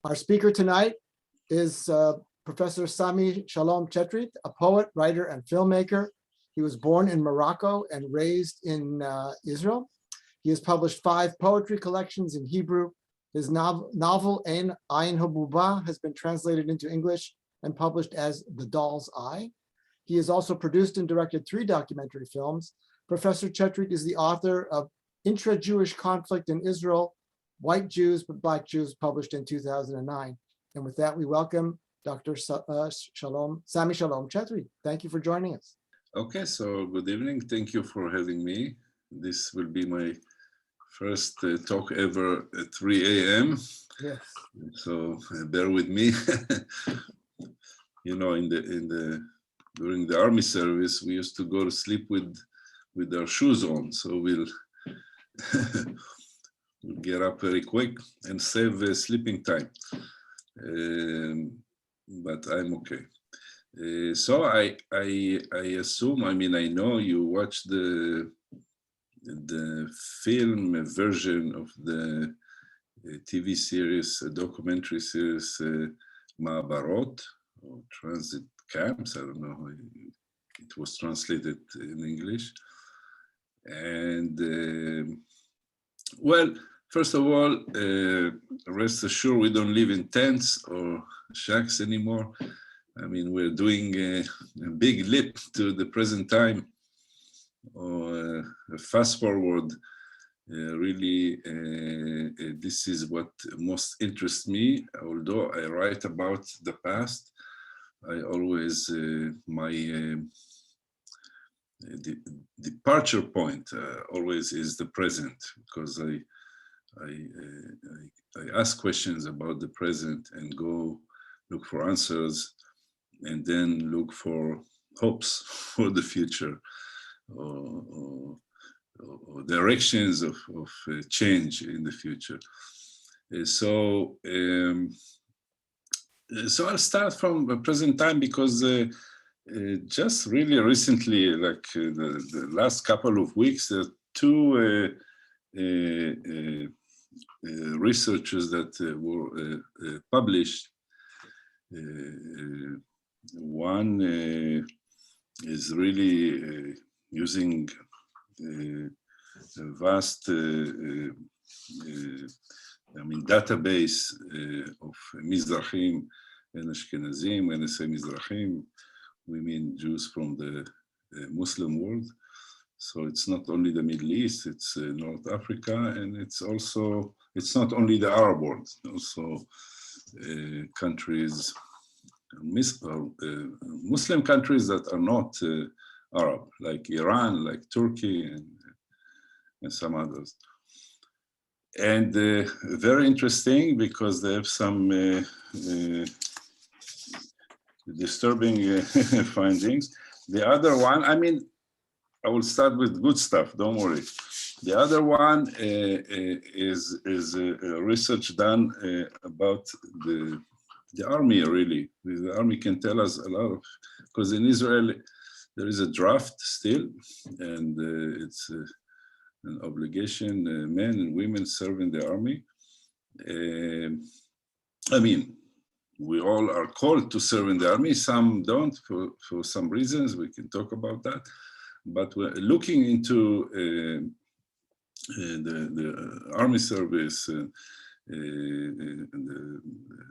Our speaker tonight is Professor Sami Shalom Chetrit, a poet, writer, and filmmaker. He was born in Morocco and raised in Israel. He has published 5 poetry collections in Hebrew. His novel Ein Habuba has been translated into English and published as The Doll's Eye. He has also produced and directed 3 documentary films. Professor Chetrit is the author of Intra-Jewish Conflict in Israel, White Jews but Black Jews, published in 2009. And with that, we welcome Dr. Sami Shalom Chetrit. Thank you for joining us. Okay, so good evening. Thank you for having me. This will be my first talk ever at 3 a.m. Yes. So bear with me. You know, during the army service, we used to go to sleep with our shoes on. So we'll get up very quick and save sleeping time. But I'm okay. So I assume, I mean, I know you watched the film version of the TV series, documentary series, Ma'abarot, or transit camps. I don't know how it was translated in English. And well, first of all, rest assured we don't live in tents or shacks anymore. I mean, we're doing a big leap to the present time, or fast forward. Really, this is what most interests me. Although I write about the past, I always, my departure point always is the present, because I ask questions about the present and go look for answers, and then look for hopes for the future, or directions of change in the future. So I'll start from the present time, because just really recently, like the last couple of weeks, there are 2 researchers that were published. One is really using a vast database of Mizrachim and Ashkenazim. When I say Mizrachim, we mean Jews from the Muslim world. So it's not only the Middle East, it's North Africa, and it's not only the Arab world, also countries, Muslim countries that are not Arab, like Iran, like Turkey, and some others. And very interesting, because they have some disturbing findings. The other one, I mean, I will start with good stuff, don't worry. The other one is research done about the army, really. The army can tell us a lot, because in Israel, there is a draft still, and it's an obligation. Men and women serve in the army. I mean, we all are called to serve in the army. Some don't for some reasons. We can talk about that. But we're looking into the army service, the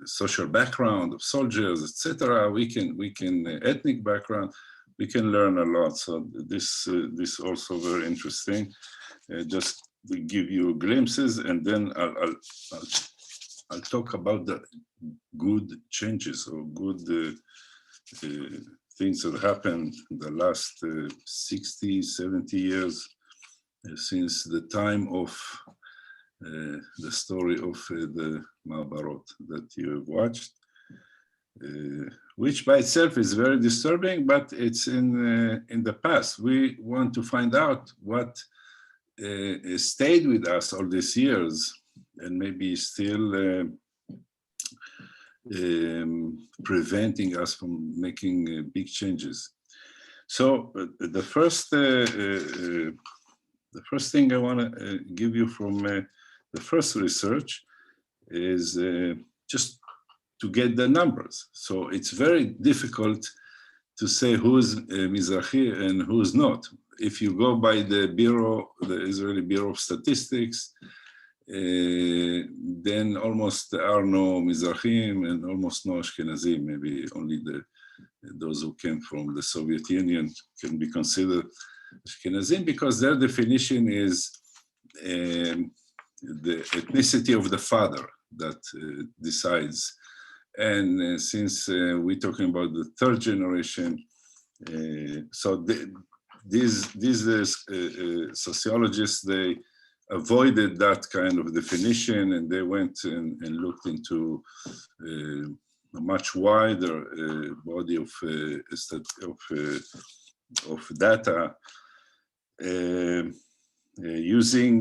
social background of soldiers, etc. We can ethnic background. We can learn a lot. So this also very interesting. Just to give you glimpses, and then I'll talk about the good changes or good things that happened in the last 60, 70 years since the time of the story of the Ma'abarot that you have watched, which by itself is very disturbing, but it's in the past. We want to find out what stayed with us all these years, and maybe still preventing us from making big changes. So the first thing I want to give you from the first research is just to get the numbers. So it's very difficult to say who's Mizrachi and who's not. If you go by the Israeli Bureau of Statistics, then almost there are no Mizrahim and almost no Ashkenazim. Maybe only those who came from the Soviet Union can be considered Ashkenazim, because their definition is the ethnicity of the father that decides. And since we're talking about the third generation, so these sociologists, they avoided that kind of definition, and they went and looked into a much wider body of data, using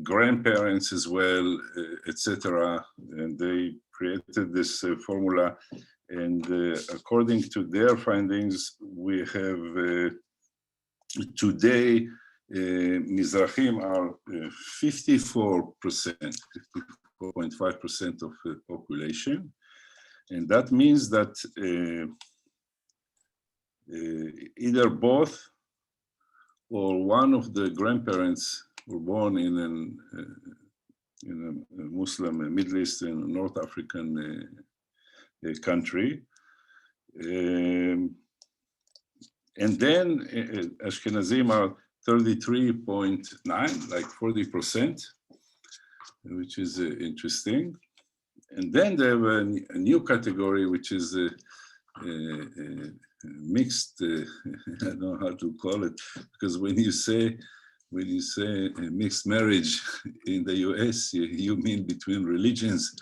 grandparents as well, etc. And they created this formula, and according to their findings, we have today Mizrahim are 54%, 54.5% of the population, and that means that either both or one of the grandparents were born in a Muslim, Middle Eastern, North African country. And then Ashkenazim are 33.9, like 40%, which is interesting. And then they have a new category, which is mixed, I don't know how to call it, because when you say mixed marriage in the US, you mean between religions,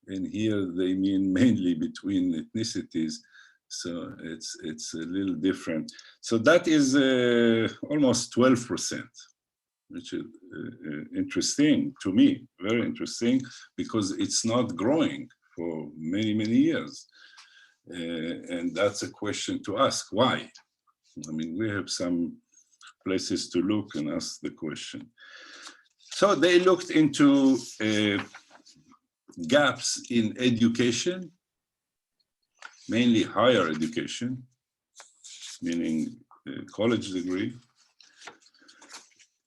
and here they mean mainly between ethnicities. So it's a little different. So that is almost 12%, which is interesting to me, very interesting, because it's not growing for many, many years. And that's a question to ask, why? I mean, we have some places to look and ask the question. So they looked into gaps in education, mainly higher education, meaning college degree,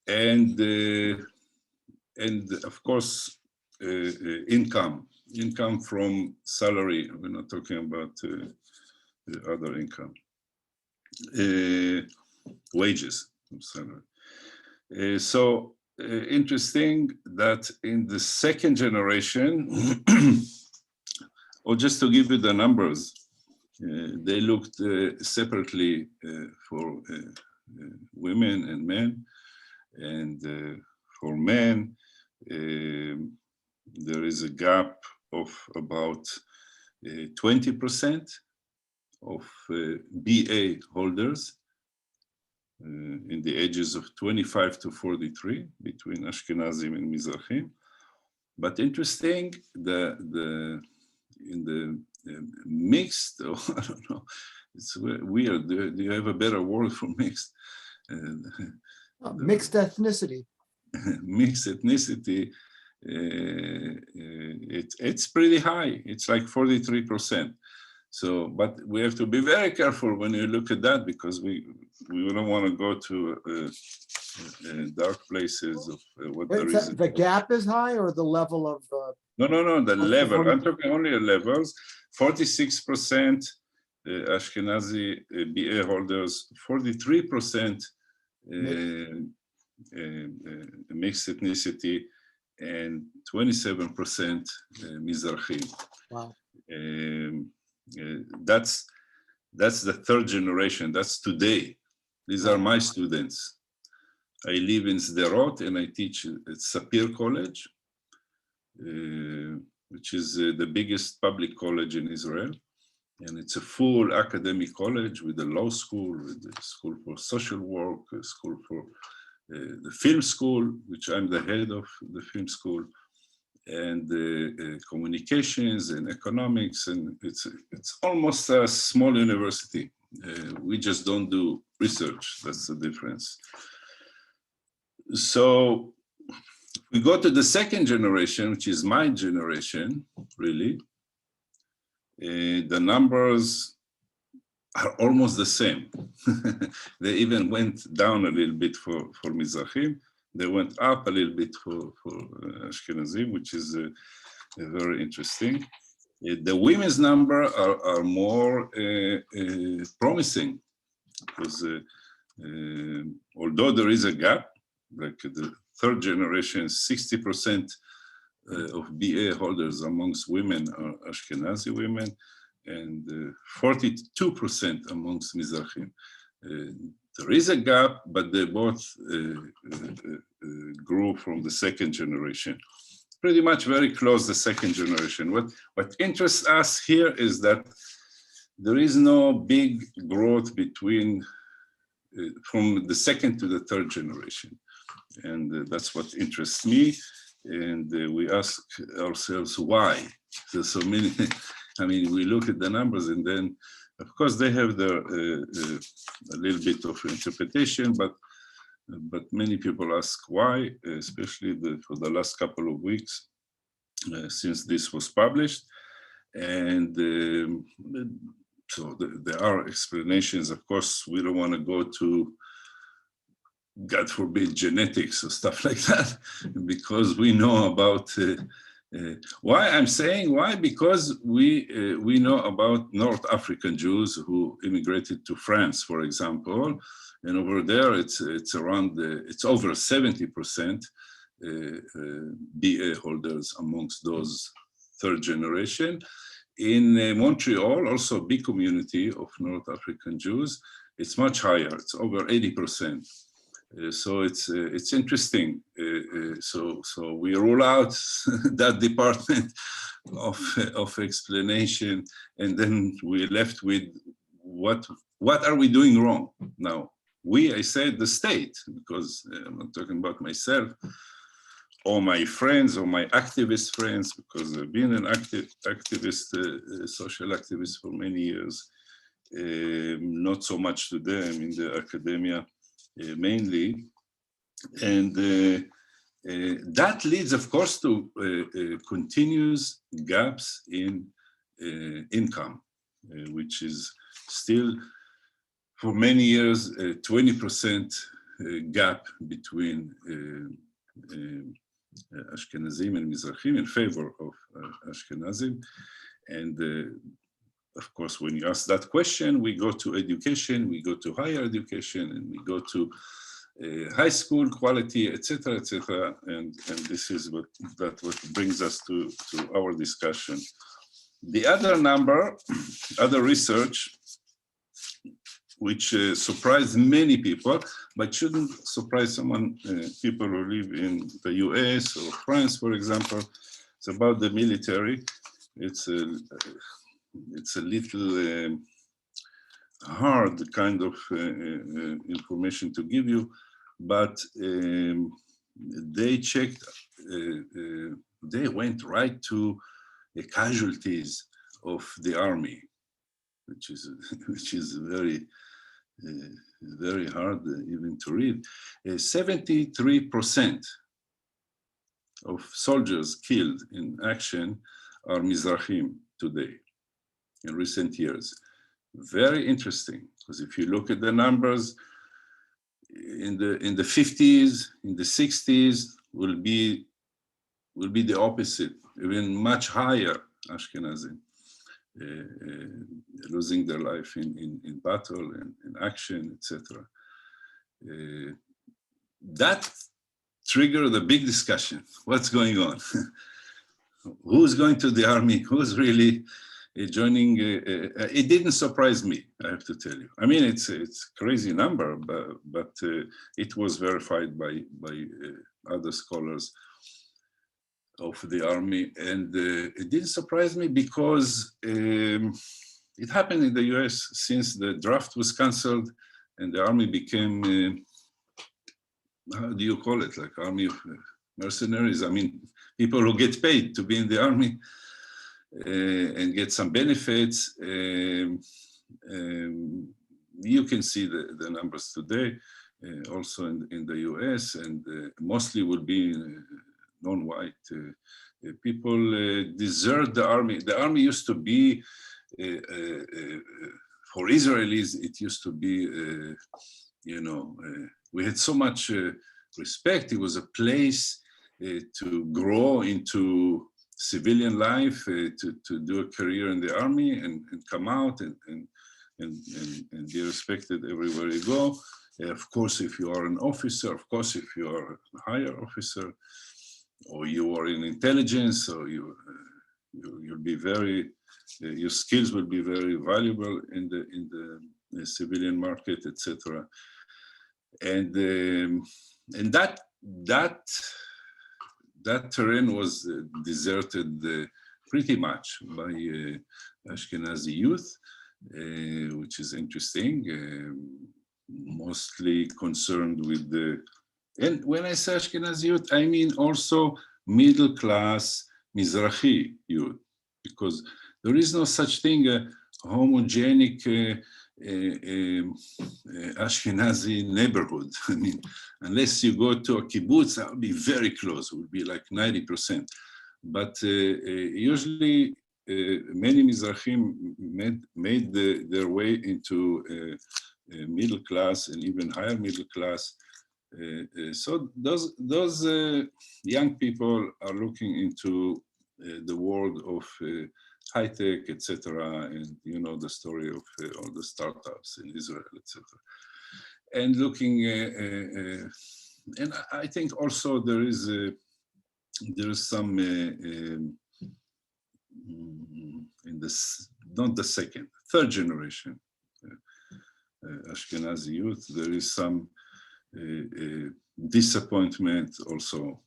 and of course income from salary. We're not talking about other income, wages from salary. So interesting that in the second generation, or just to give you the numbers, they looked separately for women and men, and for men, there is a gap of about 20% of BA holders in the ages of 25 to 43 between Ashkenazim and Mizrahim. But interesting, in the mixed, or I don't know, it's weird. Do you have a better word for mixed? Mixed ethnicity. Mixed ethnicity, it's pretty high. It's like 43%. So, but we have to be very careful when you look at that, because we don't want to go to dark places of what there is. The gap is high, or the level of? No, the level. I'm talking only the levels. 46% Ashkenazi BA holders, 43% mixed ethnicity, and 27% Mizrahi. Wow. That's the third generation. That's today. These are my students. I live in Sderot and I teach at Sapir College, which is the biggest public college in Israel. And it's a full academic college with a law school, with a school for social work, a school for the film school, which I'm the head of the film school, and communications and economics. And it's almost a small university. We just don't do research. That's the difference. So we go to the second generation, which is my generation, really. the numbers are almost the same. They even went down a little bit for Mizrachim. They went up a little bit for Ashkenazim, which is very interesting. The women's number are more promising, because although there is a gap, like the third generation, 60% of BA holders amongst women are Ashkenazi women, and 42% amongst Mizrachim. There is a gap, but they both grew from the second generation. Pretty much very close the second generation. What interests us here is that there is no big growth between from the second to the third generation. And that's what interests me. And we ask ourselves why. There's so many, I mean, we look at the numbers, and then of course they have their a little bit of interpretation, but many people ask why, especially for the last couple of weeks since this was published. And so there are explanations. Of course, we don't want to go to, God forbid, genetics or stuff like that, because we know about why I'm saying why, because we know about North African Jews who immigrated to France, for example, and over there it's around it's over 70% BA holders amongst those third generation. In Montreal, also a big community of North African Jews, it's much higher. It's over 80%. So it's interesting. So we rule out that department of explanation, and then we're left with what are we doing wrong now? I said the state, because I'm not talking about myself or my friends or my activist friends, because I've been an activist, social activist for many years. Not so much today. I'm in the academia. Mainly, and that leads, of course, to continuous gaps in income, which is still, for many years, 20% gap between Ashkenazim and Mizrachim in favor of Ashkenazim. And of course, when you ask that question, we go to education, we go to higher education, and we go to high school quality, etc., etc. And this is what brings us to our discussion. The other number, other research, which surprised many people, but shouldn't surprise people who live in the US or France, for example. It's about the military. It's a little hard kind of information to give you, but they checked, they went right to the casualties of the army, which is very, very hard even to read. 73% of soldiers killed in action are Mizrachim today, in recent years. Very interesting, because if you look at the numbers, in the 50s, in the 60s, will be the opposite, even much higher Ashkenazim, losing their life in battle and in action, etc. That triggered a big discussion. What's going on? Who's going to the army? Who's really joining? It didn't surprise me, I have to tell you. I mean, it's a crazy number, but it was verified by other scholars of the army, and it didn't surprise me because it happened in the US since the draft was canceled and the army became, how do you call it, like army of mercenaries? I mean, people who get paid to be in the army and get some benefits. You can see the numbers today, also in the US, and mostly will be non-white people desert the army. The army used to be for Israelis, it used to be, we had so much respect. It was a place to grow into civilian life, to do a career in the army and come out and be respected everywhere you go. Of course, if you are an officer, of course, if you are a higher officer, or you are in intelligence, or you'll be very, your skills will be very valuable in the civilian market, etc. And that terrain was deserted pretty much by Ashkenazi youth, which is interesting. Mostly concerned with and when I say Ashkenazi youth, I mean also middle class Mizrachi youth, because there is no such thing a homogenic Ashkenazi neighborhood. I mean, unless you go to a kibbutz, that would be very close, it would be like 90%. But usually many Mizrachim made their way into middle class and even higher middle class. So those young people are looking into the world of high tech, etc. And you know the story of all the startups in Israel, etc. And looking, and I think also there is some in this, not the second, third generation Ashkenazi youth, there is some disappointment also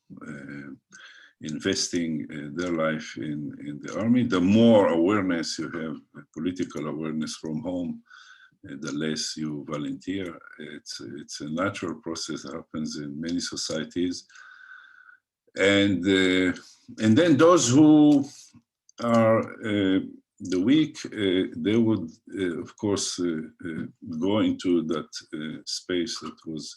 investing their life in the army. The more awareness you have, political awareness from home, the less you volunteer. It's a natural process that happens in many societies. And then those who are the weak, they would, of course, go into that space that was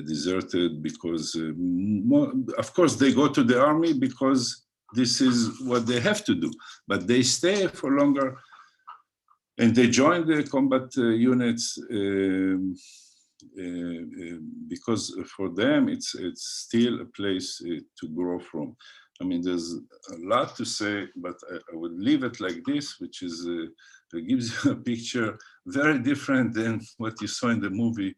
deserted because, of course, they go to the army because this is what they have to do, but they stay for longer and they join the combat units because for them it's still a place to grow from. I mean, there's a lot to say, but I would leave it like this, which is, it gives you a picture very different than what you saw in the movie.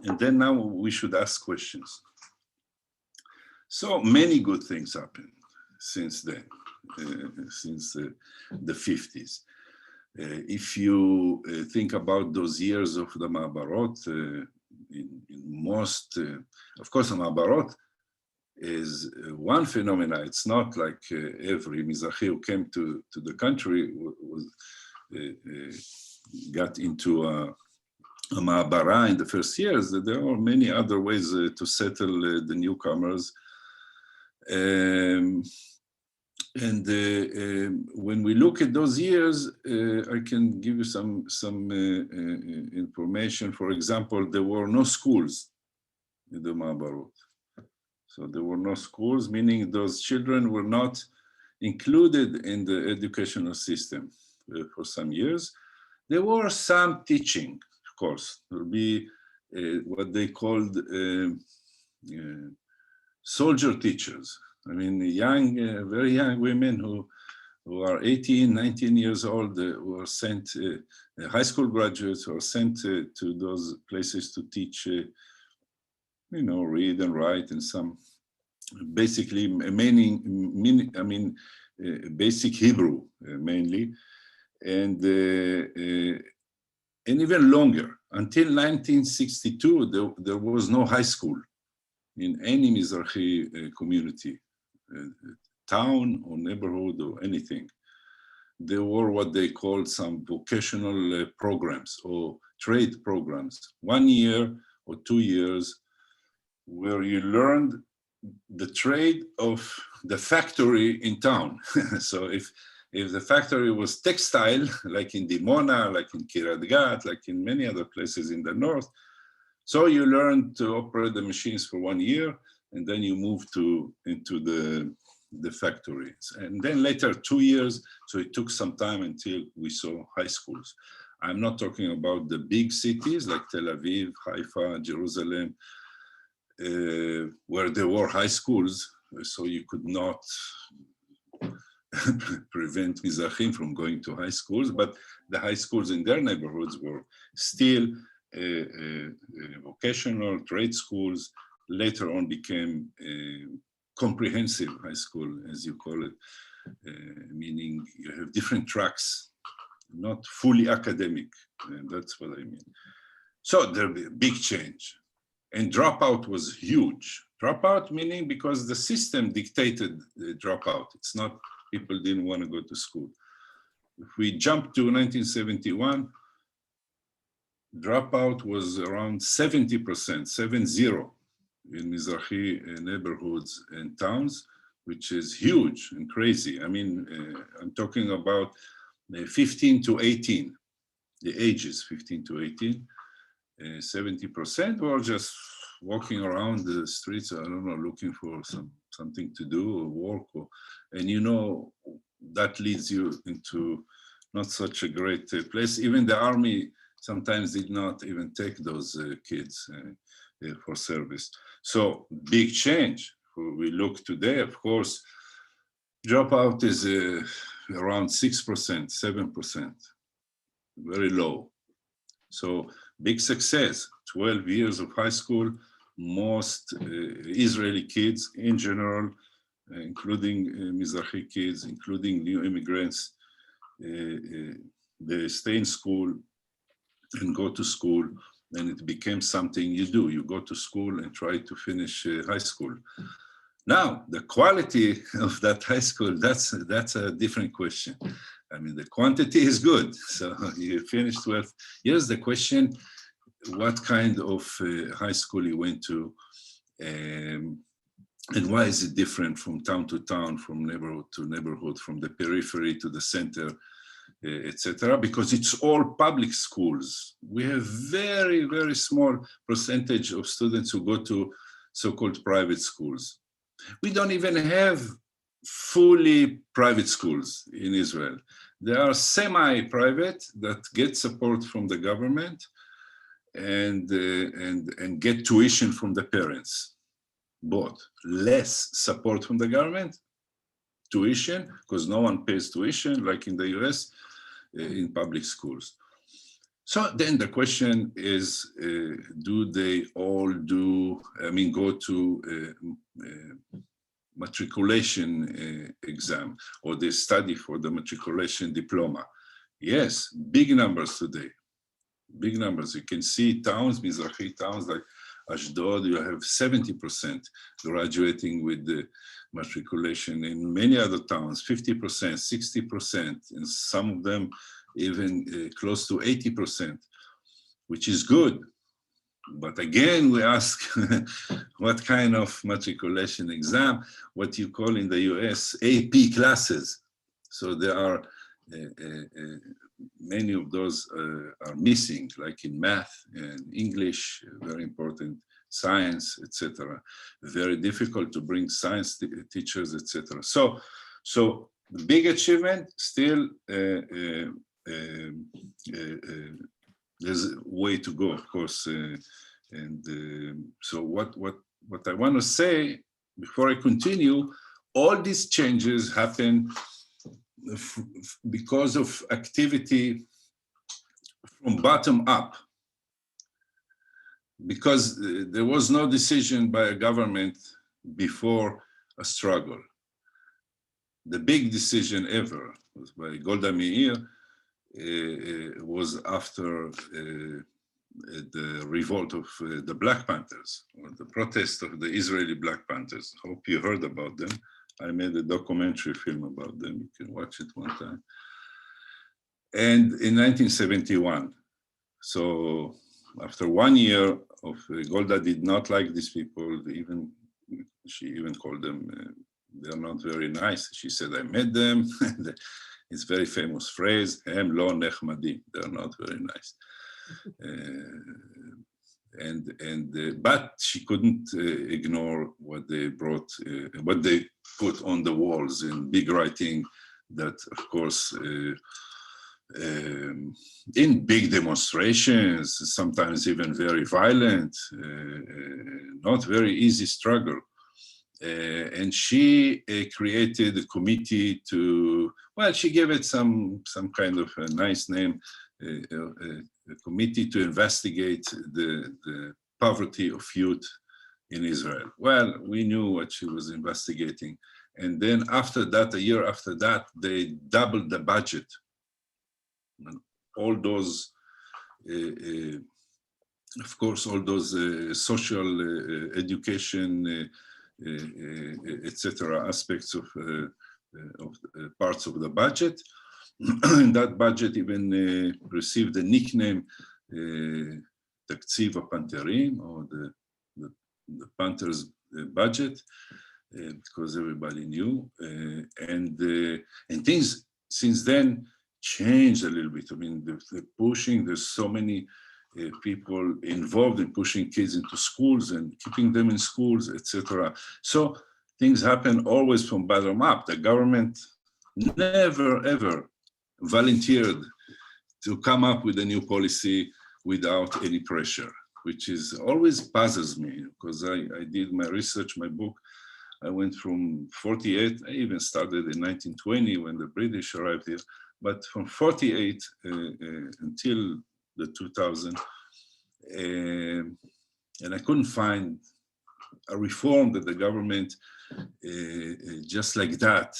And then now we should ask questions. So many good things happened since then, since the 50s. If you think about those years of the Ma'abarot, in most, of course, the Ma'abarot is one phenomena. It's not like every Mizrachi who came to the country got into a Ma'abara in the first years. There are many other ways to settle the newcomers. And when we look at those years, I can give you some information. For example, there were no schools in the Ma'abarot. So there were no schools, meaning those children were not included in the educational system for some years. There were some teaching, of course. There would be what they called soldier teachers. I mean, young, very young women who are 18, 19 years old, who are sent, high school graduates who are sent to those places to teach, read and write and some, basically, basic Hebrew mainly, and even longer. Until 1962, there was no high school in any Mizrachi community. Town or neighborhood or anything. There were what they called some vocational programs or trade programs, 1 year or 2 years, where you learned the trade of the factory in town. So if the factory was textile, like in Dimona, like in Kiryat Gat, like in many other places in the north, so you learned to operate the machines for 1 year, and then you move into the the factories. And then later 2 years, so it took some time until we saw high schools. I'm not talking about the big cities like Tel Aviv, Haifa, Jerusalem, where there were high schools, so you could not prevent Mizrahim from going to high schools, but the high schools in their neighborhoods were still vocational trade schools, later on became comprehensive high school, as you call it, meaning you have different tracks, not fully academic, and that's what I mean. So there'll be a big change. And dropout was huge. Dropout meaning because the system dictated the dropout. It's not people didn't want to go to school. If we jump to 1971, dropout was around 70%, 70, in Mizrahi neighborhoods and towns, which is huge and crazy. I mean, I'm talking about 15 to 18, the ages 15 to 18, 70% were just walking around the streets, I don't know, looking for something to do or work, and you know, that leads you into not such a great place. Even the army sometimes did not even take those kids for service. So big change. We look today, of course, dropout is around 6%, 7%, very low. So big success, 12 years of high school, most Israeli kids in general, including Mizrahi kids, including new immigrants, they stay in school and go to school, and it became something you do. You go to school and try to finish high school. Now, the quality of that high school, that's a different question. I mean, the quantity is good. So you finish 12. Here's the question, what kind of high school you went to, and why is it different from town to town, from neighborhood to neighborhood, from the periphery to the center, etc. Because it's all public schools. We have very, very small percentage of students who go to so-called private schools. We don't even have fully private schools in Israel. There are semi-private that get support from the government and get tuition from the parents. Both less support from the government, tuition, because no one pays tuition like in the US in public schools. So then the question is, do they all go to matriculation exam, or they study for the matriculation diploma? Yes, big numbers today, big numbers. You can see towns, Mizrahi towns like Ashdod, you have 70% graduating with the matriculation. In many other towns, 50%, 60%, and some of them even close to 80%, which is good. But again, we ask what kind of matriculation exam, what you call in the US AP classes. So there are many of those are missing, like in math and English, very important, science, etc. Very difficult to bring science teachers, etc. So the big achievement still, there's a way to go, of course. So what I want to say before I continue, all these changes happen because of activity from bottom up, because there was no decision by a government before a struggle. The big decision ever was by Golda Meir, was after the revolt of the Black Panthers, or the protest of the Israeli Black Panthers. Hope you heard about them. I made a documentary film about them. You can watch it one time. And in 1971, so after 1 year of Golda did not like these people, she even called them, they're not very nice. She said, I met them. It's a very famous phrase, Hem lo nechmadim, they're not very nice. But she couldn't ignore what they brought, what they put on the walls in big writing that, of course, in big demonstrations, sometimes even very violent, not very easy struggle. And she created a committee to, well, she gave it some kind of a nice name, a committee to investigate the poverty of youth in Israel. Well, we knew what she was investigating. And then after that, a year after that, they doubled the budget. And all those, of course, all those social education, etc. aspects of parts of the budget. And that budget even received the nickname Taktiv Pantherim, or the Panthers budget, because everybody knew. And things since then changed a little bit. I mean, the pushing, there's so many people involved in pushing kids into schools and keeping them in schools, etc. So things happen always from bottom up. The government never, ever volunteered to come up with a new policy without any pressure, which is always puzzles me, because I did my research, my book. I went from 48, I even started in 1920 when the British arrived here, but from 48 until the 2000, and I couldn't find a reform that the government just like that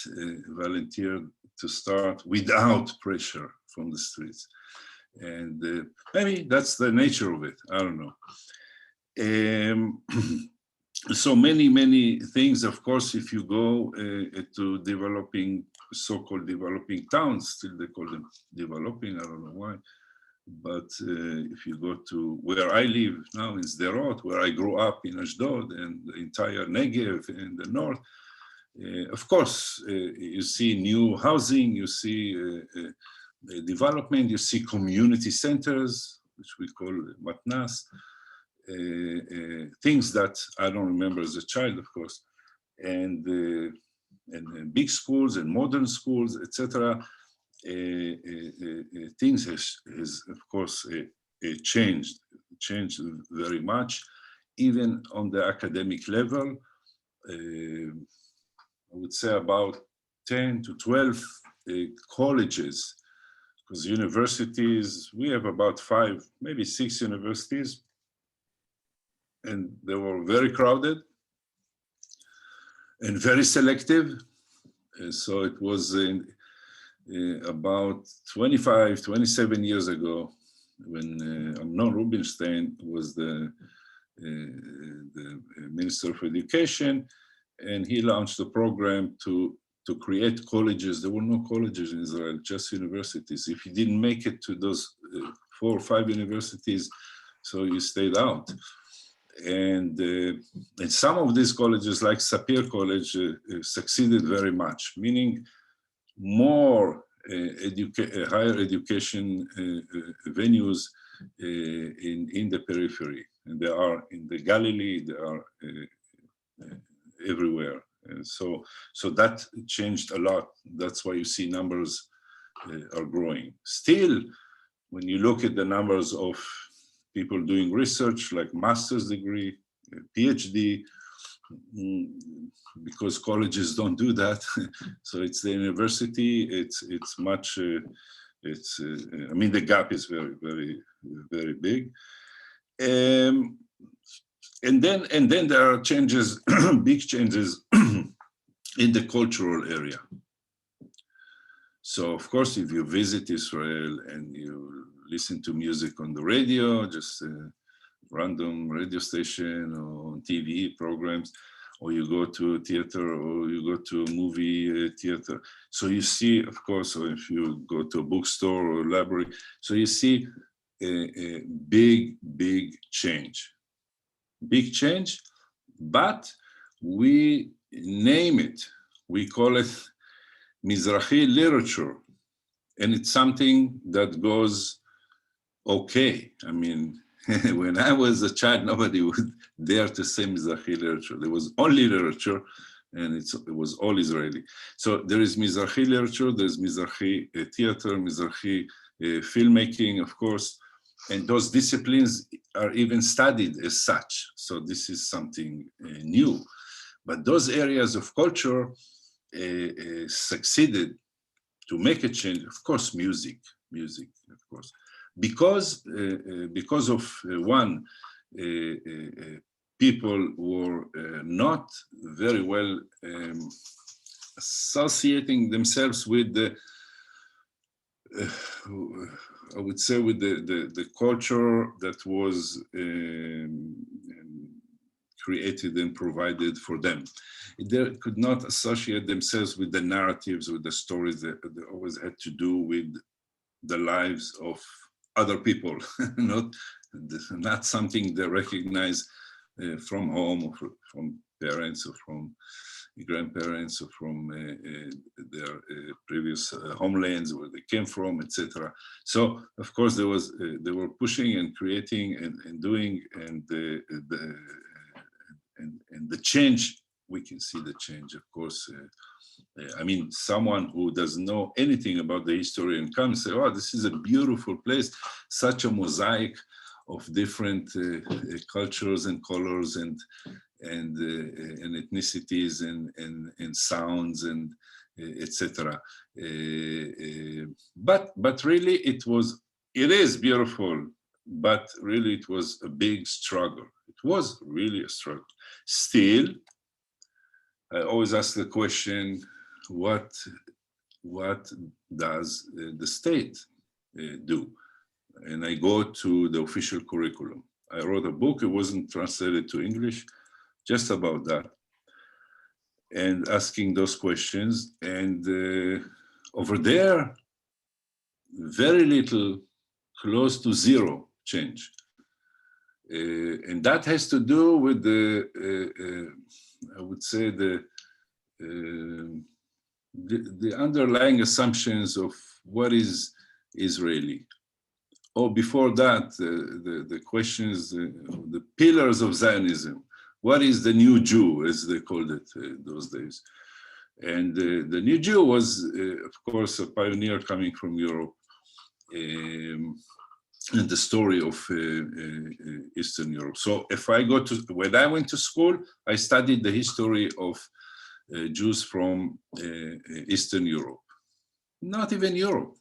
volunteered to start without pressure from the streets. And maybe that's the nature of it, I don't know. So many things, of course, if you go to developing, so-called developing towns, still they call them developing, I don't know why. But if you go to where I live now in Sderot, where I grew up in Ashdod and the entire Negev in the north, of course, you see new housing, you see development, you see community centers, which we call matnas, things that I don't remember as a child, of course, and big schools and modern schools, etc. Things has of course changed very much, even on the academic level. I would say about 10 to 12 colleges, because universities, we have about 5, maybe 6 universities, and they were very crowded and very selective. So it was about 25, 27 years ago, when Amnon Rubinstein was the Minister of Education, and he launched a program to create colleges. There were no colleges in Israel, just universities. If you didn't make it to those 4 or 5 universities, so you stayed out. And some of these colleges, like Sapir College, succeeded very much, meaning more higher education venues in the periphery. And they are in the Galilee, they are everywhere. So that changed a lot. That's why you see numbers are growing. Still, when you look at the numbers of people doing research, like master's degree, PhD, because colleges don't do that. So it's the university, it's much, I mean, the gap is very, very, very big. And then there are changes, big changes in the cultural area. So of course, if you visit Israel and you listen to music on the radio, just a random radio station or TV programs, or you go to a theater, or you go to a movie theater. So you see, of course, or if you go to a bookstore or a library, so you see a big change. Big change, but we name it. We call it Mizrachi literature, and it's something that goes okay. I mean, when I was a child, nobody would dare to say Mizrachi literature. There was only literature, and it was all Israeli. So there is Mizrachi literature, there's Mizrachi theater, Mizrachi filmmaking, of course, and those disciplines are even studied as such. So this is something new. But those areas of culture succeeded to make a change. Of course, music, of course, because of one, people were not very well associating themselves with the, I would say, with the culture that was created and provided for them. They could not associate themselves with the narratives, with the stories that they always had to do with the lives of other people, not something they recognize from home, or from parents, or from grandparents, or from their previous homelands where they came from, etc. So, of course, they were pushing and creating and doing, and the change, we can see the change, of course. I mean, someone who doesn't know anything about the history and comes and say, oh, this is a beautiful place, such a mosaic of different cultures and colors and ethnicities and sounds and etc. But really it is beautiful, but really it was a big struggle. It was really a struggle. Still, I always ask the question, what does the state do? And I go to the official curriculum. I wrote a book, it wasn't translated to English, just about that, and asking those questions. And over there, very little, close to zero change. And that has to do with the, I would say, the underlying assumptions of what is Israeli. Or before that, the questions, the pillars of Zionism. What is the new Jew, as they called it those days? And the new Jew was, of course, a pioneer coming from Europe, and the story of Eastern Europe. So if I go to, when I went to school, I studied the history of Jews from Eastern Europe. Not even Europe,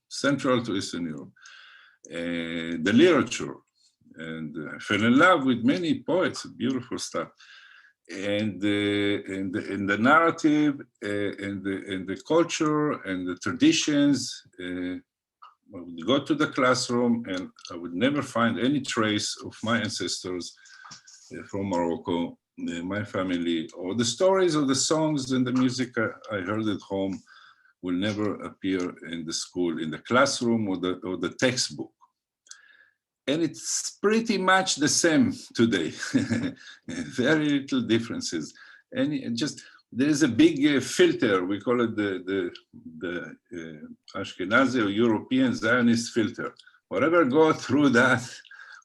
Central to Eastern Europe. The literature, and I fell in love with many poets, beautiful stuff. And the narrative, and the culture, and the traditions. I would go to the classroom and I would never find any trace of my ancestors from Morocco, my family, or the stories or the songs and the music I heard at home will never appear in the school, in the classroom, or the textbook. And it's pretty much the same today. Very little differences. And just, there is a big filter, we call it the Ashkenazi or European Zionist filter. Whatever goes through that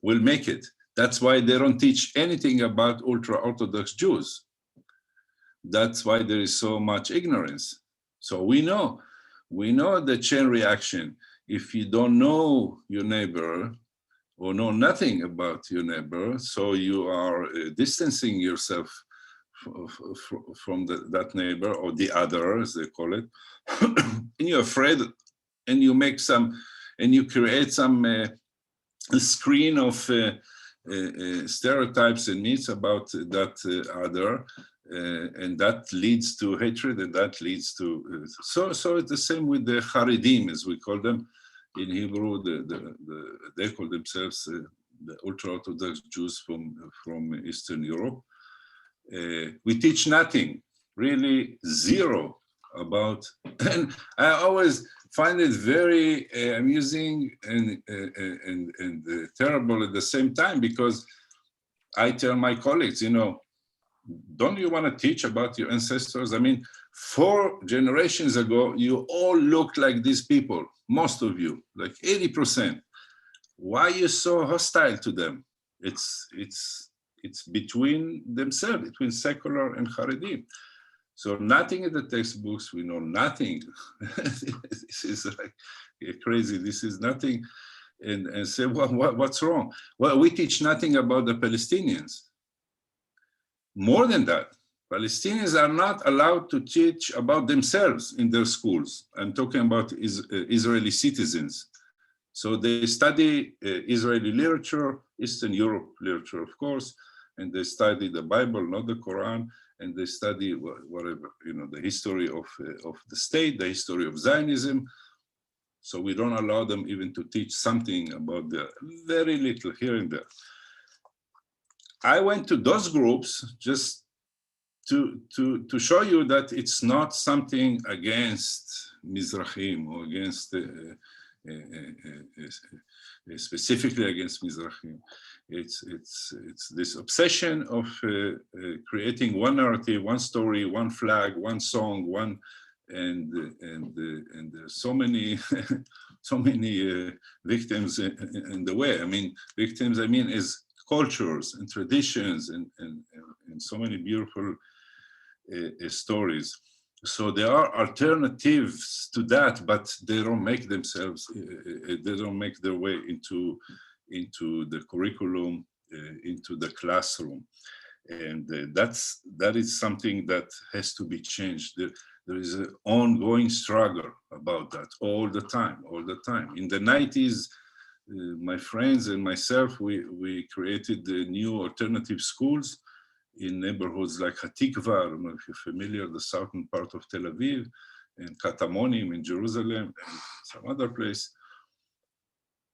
will make it. That's why they don't teach anything about ultra-Orthodox Jews. That's why there is so much ignorance. So we know the chain reaction. If you don't know your neighbor or know nothing about your neighbor, so you are distancing yourself from that neighbor, or the other, as they call it, and you're afraid, and you make some, and you create some a screen of stereotypes and myths about that other, and that leads to hatred, and that leads to so it's the same with the Haredim, as we call them in Hebrew. They call themselves the ultra-Orthodox Jews from Eastern Europe. We teach nothing, really zero about, and I always find it very amusing and terrible at the same time, because I tell my colleagues, don't you want to teach about your ancestors? I mean, 4 generations ago, you all looked like these people, most of you, like 80%. why are you so hostile to them? It's between themselves, between secular and Haredim. So nothing in the textbooks, we know nothing. This is like crazy, this is nothing. And say, well, what's wrong? Well, we teach nothing about the Palestinians. More than that, Palestinians are not allowed to teach about themselves in their schools. I'm talking about Israeli citizens. So they study Israeli literature, Eastern Europe literature, of course, and they study the Bible, not the Quran, and they study whatever, the history of the state, the history of Zionism. So we don't allow them even to teach something about the very little here and there. I went to those groups just to show you that it's not something against Mizrachim or against specifically against Mizrachim. It's this obsession of creating one narrative, one story, one flag, one song, and there's so many victims in the way. I mean, victims, is cultures and traditions and so many beautiful stories. So there are alternatives to that, but they don't make themselves, they don't make their way into the curriculum, into the classroom. And that is something that has to be changed. There is an ongoing struggle about that all the time. In the 90s, my friends and myself, we created the new alternative schools in neighborhoods like Hatikva, I don't know if you're familiar, the southern part of Tel Aviv, and Katamonim in Jerusalem, and some other place.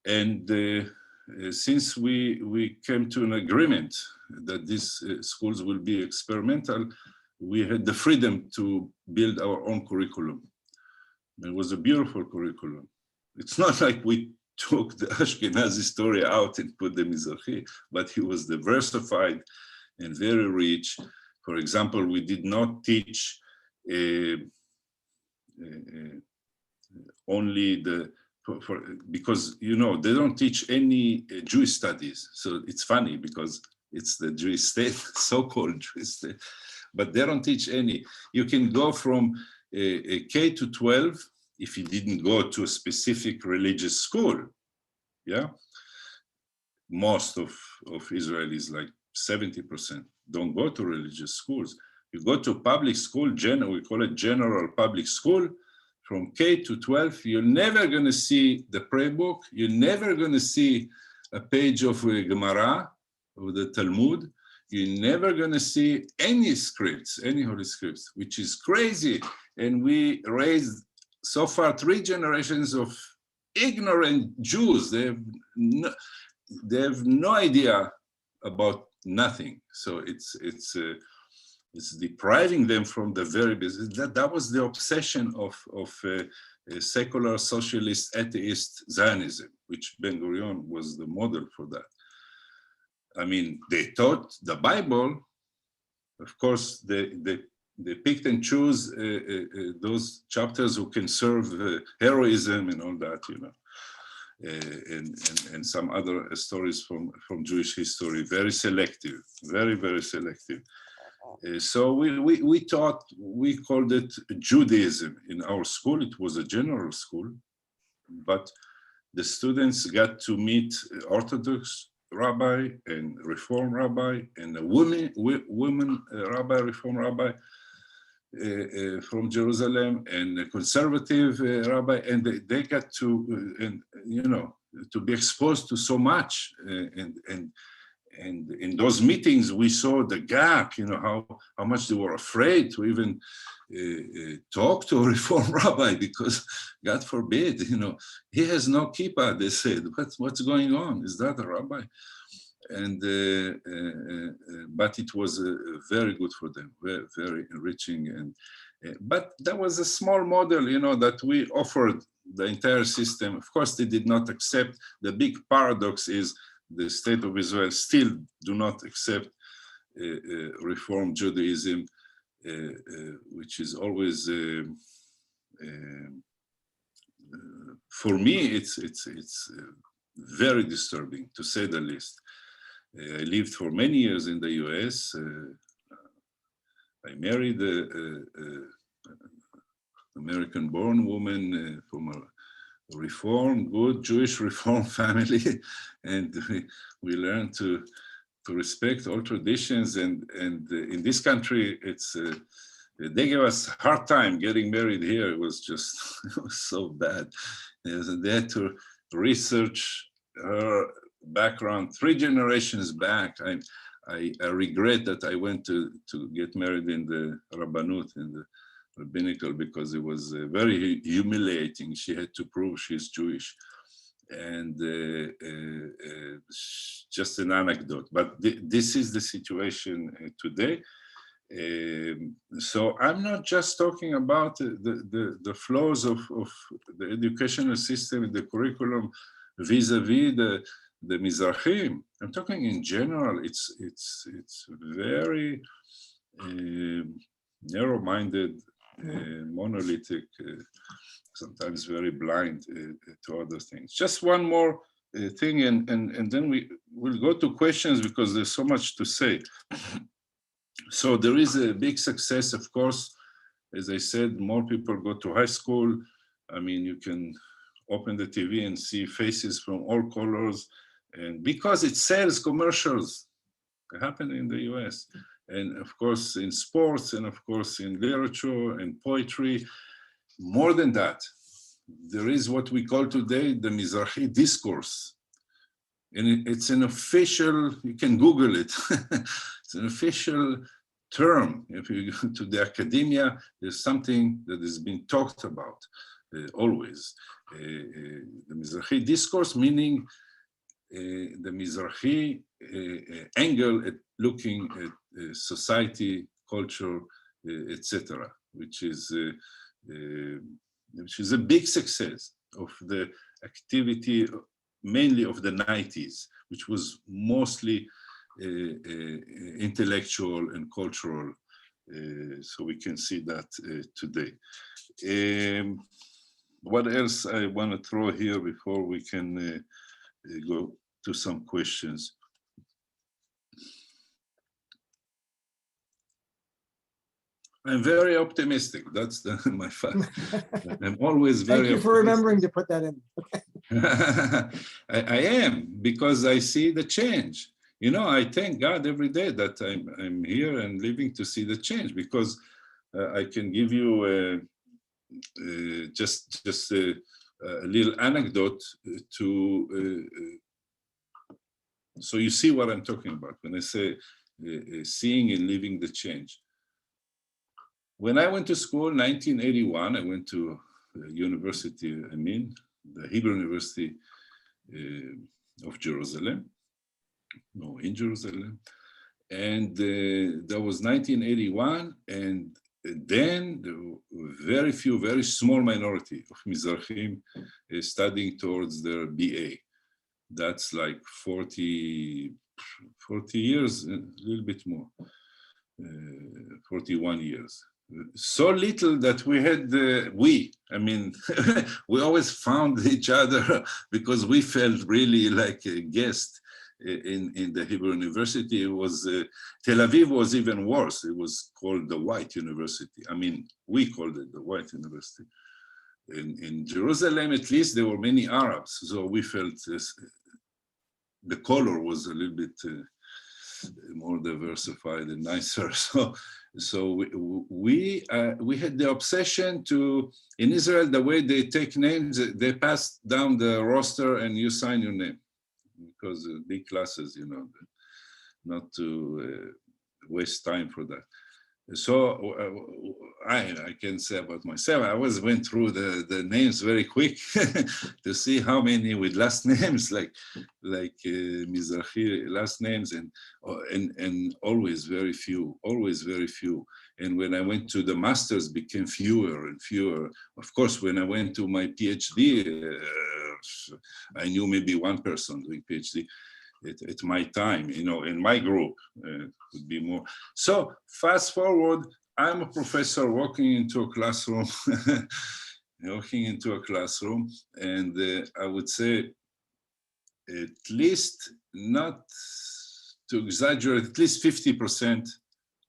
And since we came to an agreement that these schools will be experimental, we had the freedom to build our own curriculum. It was a beautiful curriculum. It's not like we took the Ashkenazi story out and put the Mizrachi, but it was diversified and very rich. For example, we did not teach only because they don't teach any Jewish studies. So it's funny because it's the Jewish state, so-called Jewish state, but they don't teach any. You can go from K to 12 if you didn't go to a specific religious school. Yeah, most of Israelis, like 70%, don't go to religious schools. You go to public school, we call it general public school. From K to 12, you're never going to see the prayer book. You're never going to see a page of Gemara or the Talmud. You're never going to see any scripts, any holy scripts, which is crazy. And we raised so far 3 generations of ignorant Jews. They have no idea about nothing. So it's depriving them from the very business. That was the obsession of secular, socialist, atheist Zionism, which Ben-Gurion was the model for that. I mean, they taught the Bible. Of course, they picked and choose those chapters who can serve heroism and all that, and some other stories from Jewish history. Very selective, very, very selective. So we taught, we called it Judaism in our school. It was a general school, but the students got to meet Orthodox rabbi and Reform rabbi and a woman rabbi, Reform rabbi from Jerusalem, and a conservative rabbi, and they got to to be exposed to so much, and in those meetings, we saw the gap, how much they were afraid to even talk to a Reform rabbi, because God forbid, he has no kippah, they said. What's going on? Is that a rabbi? And but it was very good for them, very, very enriching. And but that was a small model, that we offered the entire system. Of course, they did not accept. The big paradox is the state of Israel still do not accept Reform Judaism, which is always, for me, it's very disturbing, to say the least. I lived for many years in the US. I married an American-born woman from a Reform, good Jewish Reform family, and we learned to respect all traditions. And in this country, it's they gave us a hard time getting married here. It was just it was so bad. They had to research her background 3 generations back. I regret that I went to get married in the Rabbanut, in the rabbinical, because it was very humiliating. She had to prove she's Jewish. And just an anecdote, but this is the situation today. So I'm not just talking about the flaws of the educational system, the curriculum vis-a-vis the Mizrachi. I'm talking in general. It's very narrow-minded, monolithic, sometimes very blind to other things. Just one more thing, and then we will go to questions, because there's so much to say. So there is a big success, of course. As I said, more people go to high school. I mean, you can open the TV and see faces from all colors, and because it sells commercials. It happened in the US. And of course, in sports, and of course, in literature and poetry. More than that, there is what we call today the Mizrachi Discourse. And it's an official, you can Google it. It's an official term. If you go to the academia, there's something that has been talked about always. The Mizrachi Discourse, meaning the Mizrachi angle at looking at society, culture, etc., which is a big success of the activity, mainly of the 90s, which was mostly intellectual and cultural. So we can see that today. What else I want to throw here before we can go to some questions? I'm very optimistic. That's my fact. I'm always very Thank you for remembering to put that in. I am, because I see the change. You know, I thank God every day that I'm here and living to see the change, because I can give you just a little anecdote to so you see what I'm talking about when I say seeing and living the change. When I went to school, 1981, I went to university, the Hebrew University of Jerusalem, no, in Jerusalem. And that was 1981, and then there were very few, very small minority of Mizrachim studying towards their BA. That's like 40 years, a little bit more, 41 years. So little that we had, we always found each other because we felt really like a guest in the Hebrew University. It was, Tel Aviv was even worse. It was called the White University. I mean, we called it the White University. In Jerusalem, at least, there were many Arabs. So we felt the color was a little bit more diversified and nicer. So we had the obsession to, in Israel, the way they take names, they pass down the roster and you sign your name, because big classes, you know, not to waste time for that. So I can say about myself, I always went through the names very quick to see how many with last names, like Mizrachi last names, and always very few. And when I went to the masters, became fewer and fewer. Of course, when I went to my PhD, I knew maybe one person doing PhD. At my time, you know, in my group, would be more. So fast forward, I'm a professor walking into a classroom, and I would say at least, not to exaggerate, at least 50%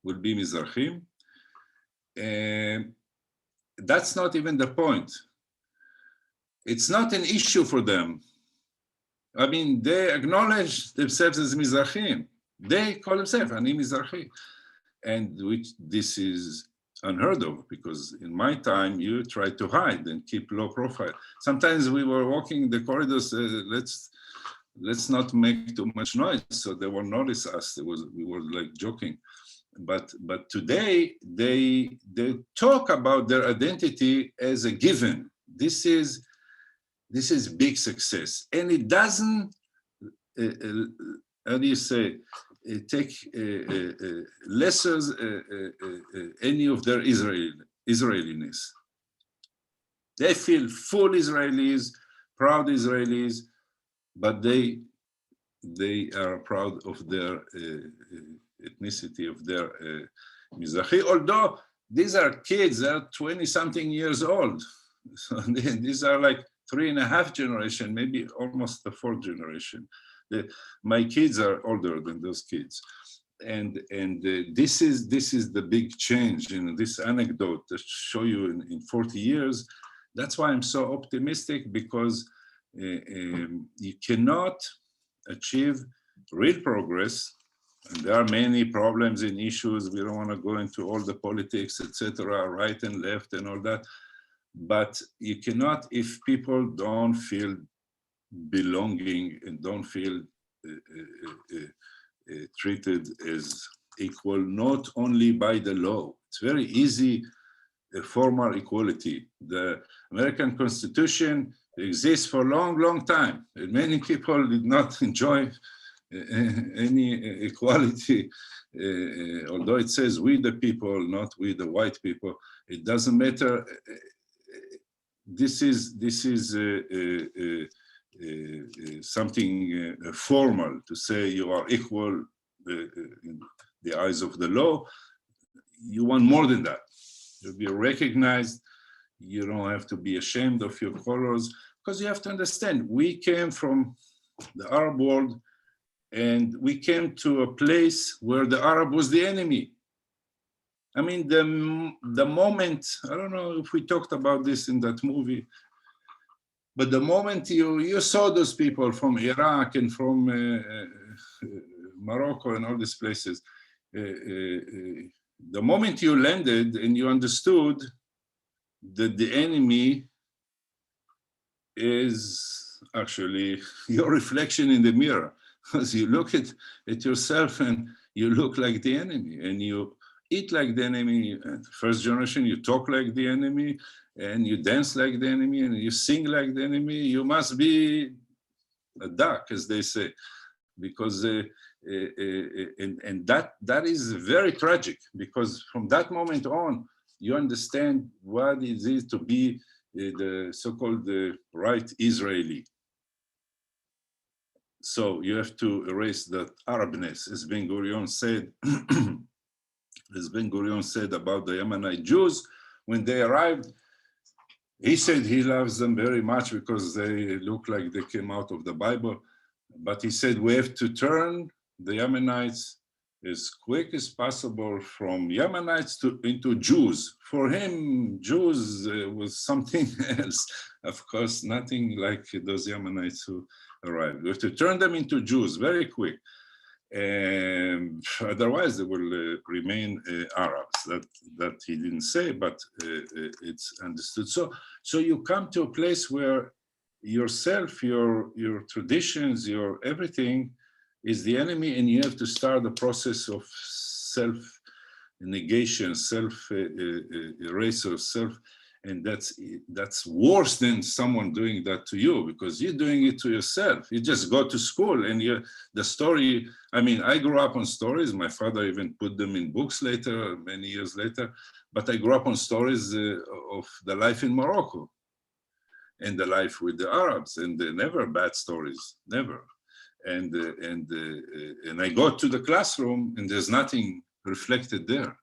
will be Mizrahim. And that's not even the point. It's not an issue for them. I mean, they acknowledge themselves as Mizrahim. They call themselves Ani Mizrachi. And which this is unheard of, because in my time, you try to hide and keep low profile. Sometimes we were walking the corridors, let's not make too much noise, so they won't notice us. We were like joking. But today, they talk about their identity as a given. This is big success. And it doesn't, how do you say, take lessers any of their Israeliness. They feel full Israelis, proud Israelis, but they are proud of their ethnicity, of their Mizrachi, although these are kids, they are 20-something years old. So these are like 3.5 generation, maybe almost the 4th generation. My kids are older than those kids, and this is the big change. This anecdote to show you in 40 years. That's why I'm so optimistic, because you cannot achieve real progress, and there are many problems and issues. We don't want to go into all the politics, etc., right and left and all that. But you cannot, if people don't feel belonging and don't feel treated as equal, not only by the law. It's very easy, formal equality. The American Constitution exists for a long, long time, and many people did not enjoy any equality, although it says we the people, not we the white people. It doesn't matter. This is something formal to say you are equal in the eyes of the law. You want more than that. You'll be recognized. You don't have to be ashamed of your colors, because you have to understand, we came from the Arab world, and we came to a place where the Arab was the enemy. I mean, the moment, I don't know if we talked about this in that movie, but the moment you saw those people from Iraq and from Morocco and all these places, the moment you landed and you understood that the enemy is actually your reflection in the mirror, because you look at yourself and you look like the enemy, and you eat like the enemy. First generation, you talk like the enemy, and you dance like the enemy, and you sing like the enemy. You must be a duck, as they say, because and that is very tragic, because from that moment on, you understand what it is to be the so-called right Israeli. So you have to erase that Arabness, as Ben Gurion said. As Ben Gurion said about the Yemenite Jews, when they arrived, he said he loves them very much because they look like they came out of the Bible. But he said we have to turn the Yemenites as quick as possible from Yemenites into Jews. For him, Jews was something else. Of course, nothing like those Yemenites who arrived. We have to turn them into Jews very quick. Otherwise, they will remain Arabs. That he didn't say, but it's understood. So you come to a place where yourself, your traditions, your everything is the enemy, and you have to start the process of self-negation, self-erasure, and that's worse than someone doing that to you, because you're doing it to yourself. You just go to school and the story, I mean, I grew up on stories. My father even put them in books later, many years later, but I grew up on stories of the life in Morocco and the life with the Arabs, and never bad stories, never. And I go to the classroom and there's nothing reflected there.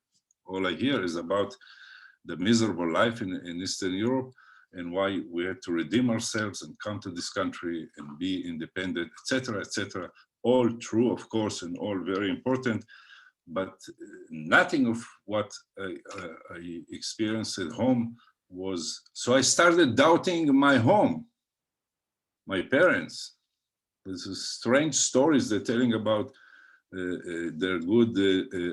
All I hear is about the miserable life in Eastern Europe, and why we had to redeem ourselves and come to this country and be independent, etc., etc. All true, of course, and all very important, but nothing of what I experienced at home was. So I started doubting my home, my parents. There's strange stories they're telling about their good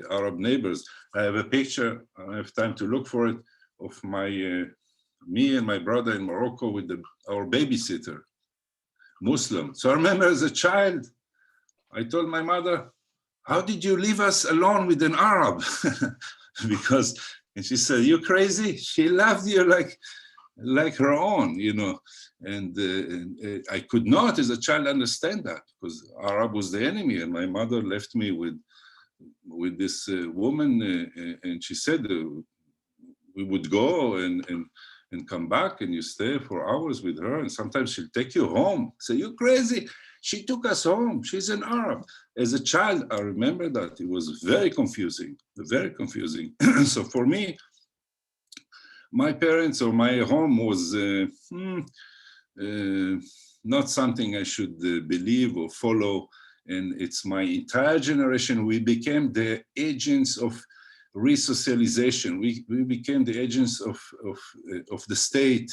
Arab neighbors. I have a picture, I don't have time to look for it, of me and my brother in Morocco with our babysitter, Muslim. So I remember as a child, I told my mother, "How did you leave us alone with an Arab?" And she said, "You crazy? She loved you like her own, you know." And I could not as a child understand that, because Arab was the enemy, and my mother left me with this woman, and she said we would go and come back, and you stay for hours with her, and sometimes she'll take you home. Say, "You crazy? She took us home. She's an Arab." As a child, I remember that it was very confusing, very confusing. So for me, my parents or my home was not something I should believe or follow. And it's my entire generation. We became the agents of resocialization. We became the agents of the state,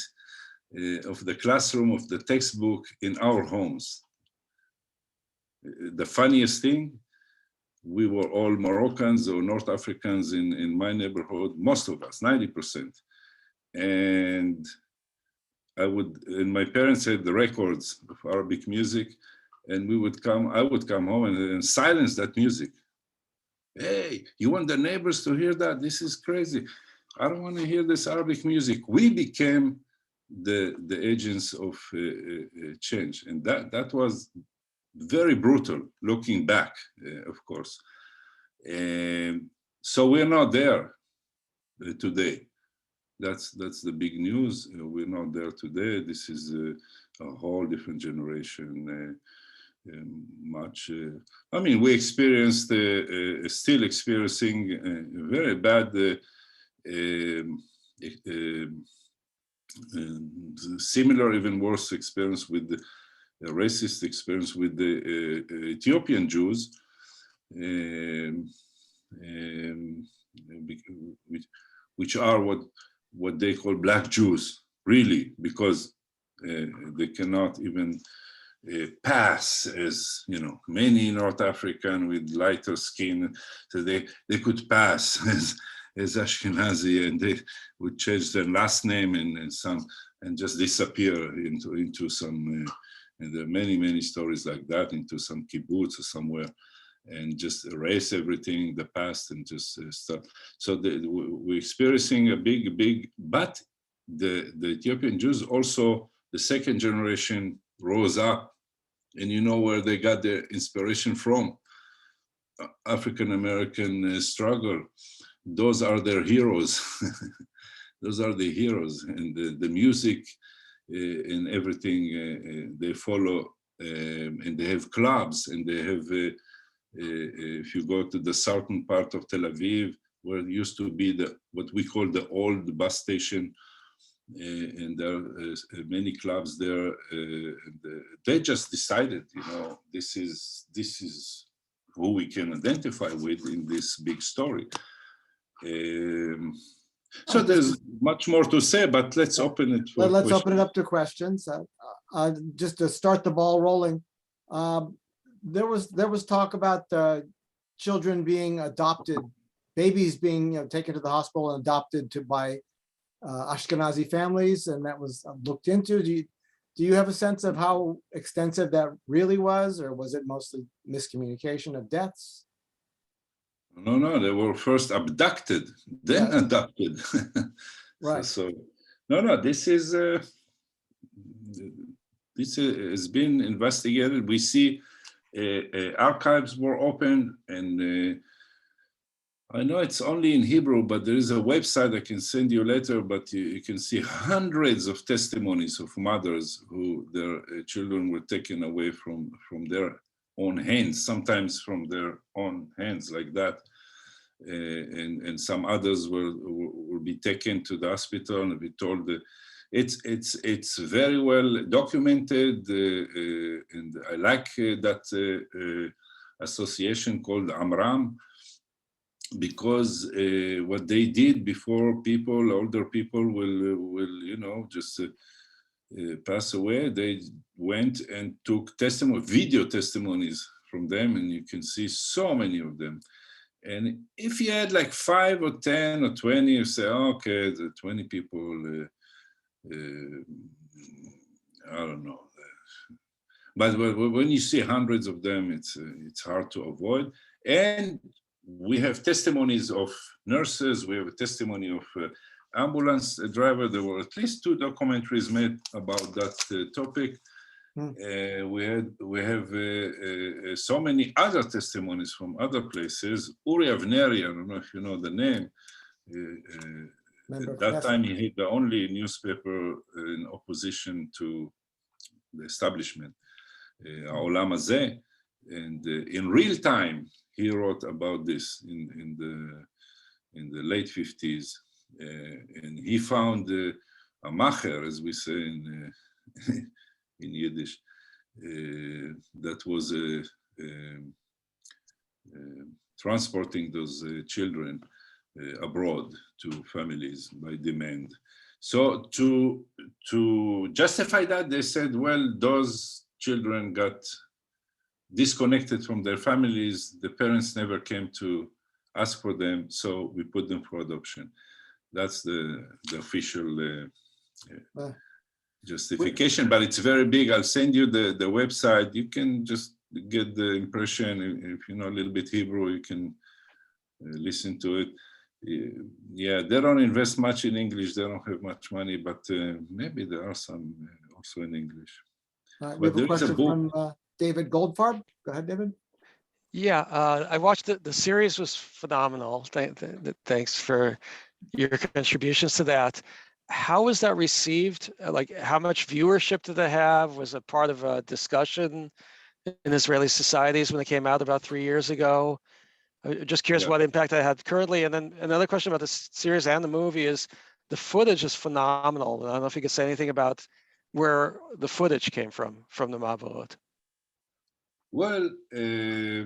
of the classroom, of the textbook in our homes. The funniest thing, we were all Moroccans or North Africans in my neighborhood, most of us, 90%. And my parents had the records of Arabic music, and I would come home and silence that music. "Hey, you want the neighbors to hear that? This is crazy. I don't want to hear this Arabic music." We became the agents of change. And that was very brutal, looking back, of course. And so we're not there today. That's the big news. We're not there today. This is a whole different generation. I mean, we experienced, still experiencing very bad, similar, even worse experience with the racist experience with the Ethiopian Jews, which are what they call Black Jews, really, because they cannot even pass as, you know, many North African with lighter skin, so they could pass as Ashkenazi, and they would change their last name and just disappear into some, and there are many stories like that, into some kibbutz or somewhere, and just erase everything, the past, and just start. So we're experiencing a big, but the Ethiopian Jews also, the second generation rose up, and you know where they got their inspiration from? African-American struggle. Those are their heroes. Those are the heroes, and the music and everything they follow, and they have clubs, and they have, if you go to the southern part of Tel Aviv, where it used to be what we call the old bus station, and there are many clubs there. They just decided, you know, this is who we can identify with in this big story. So there's much more to say, but let's open it for Let's open it up to questions. Just to start the ball rolling, there was talk about children being adopted, babies being taken to the hospital and adopted by Ashkenazi families, and that was looked into. Do you have a sense of how extensive that really was, or was it mostly miscommunication of deaths? No, they were first abducted, then adopted. Right. So no, this has been investigated. We see archives were opened, and I know it's only in Hebrew, but there is a website I can send you later, but you can see hundreds of testimonies of mothers who their children were taken away from their own hands, sometimes from their own hands like that. And some others will be taken to the hospital and be told that it's very well documented, and I like that association called Amram, because what they did before older people will just pass away, they went and took video testimonies from them, and you can see so many of them. And if you had like 5 or 10 or 20, you say, oh, okay, the 20 people, I don't know. But when you see hundreds of them, it's hard to avoid. And we have testimonies of nurses. We have a testimony of ambulance driver. There were at least 2 documentaries made about that topic. We have so many other testimonies from other places. Uri Avneri, I don't know if you know the name. At that time, he had the only newspaper in opposition to the establishment, Ha'olam Hazeh, and in real time, he wrote about this in the late 50s, and he found a macher, as we say in Yiddish, that was transporting those children abroad to families by demand. So to justify that, they said, well, those children got disconnected from their families. The parents never came to ask for them, so we put them for adoption. That's the official justification, but it's very big. I'll send you the website. You can just get the impression. If you know a little bit Hebrew, you can listen to it. Yeah, they don't invest much in English. They don't have much money, but maybe there are some also in English. We have a question from David Goldfarb. Go ahead, David. Yeah, I watched the series was phenomenal. Thanks for your contributions to that. How was that received? Like, how much viewership did it have? Was it part of a discussion in Israeli societies when it came out about 3 years ago? I'm just curious what impact that had currently. And then another question about the series and the movie is the footage is phenomenal. I don't know if you could say anything about where the footage came from the Ma'abarot. Well,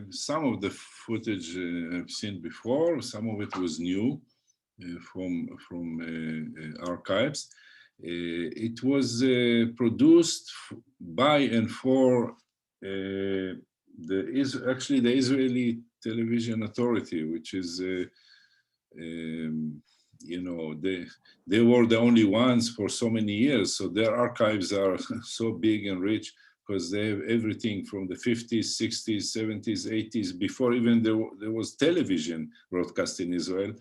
some of the footage I've seen before. Some of it was new from archives. It was produced by and for the Israeli Television Authority, which is, they were the only ones for so many years. So their archives are so big and rich because they have everything from the 50s, 60s, 70s, 80s, before even there was television broadcast in Israel.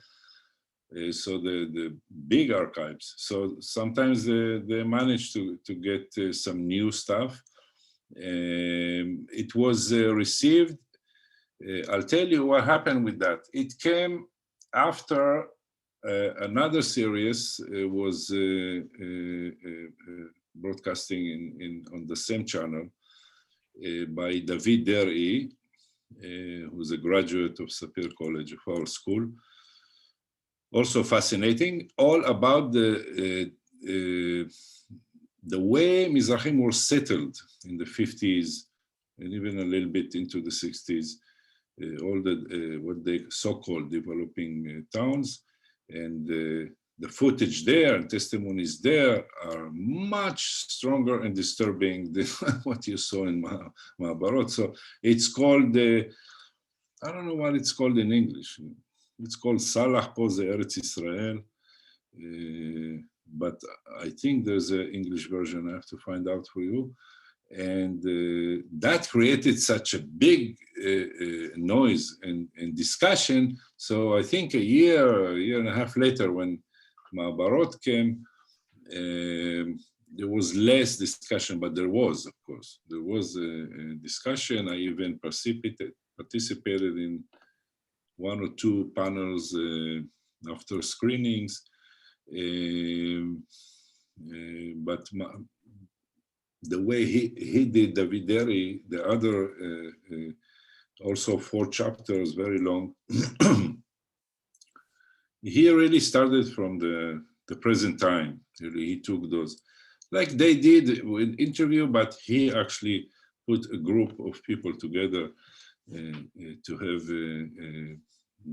So the big archives. So sometimes they manage to get some new stuff. It was received. I'll tell you what happened with that. It came after another series was broadcasting on the same channel by David Deri, who's a graduate of Sapir College of our school. Also fascinating, all about the way Mizrahim were settled in the 50s and even a little bit into the 60s. All the what they so-called developing towns, and the footage there and testimonies there are much stronger and disturbing than what you saw in Ma'abarot. So it's called, I don't know what it's called in English. It's called Salah Po Ze Eretz Israel, but I think there's an English version. I have to find out for you. And that created such a big noise and discussion. So I think a year and a half later, when Ma'abarot came, there was less discussion, but there was, of course, there was a discussion. I even participated in 1 or 2 panels after screenings. But the way he did David Deri, the other, also 4 chapters, very long. He really started from the the present time. Really, he took those, like they did with interview, but he actually put a group of people together to have a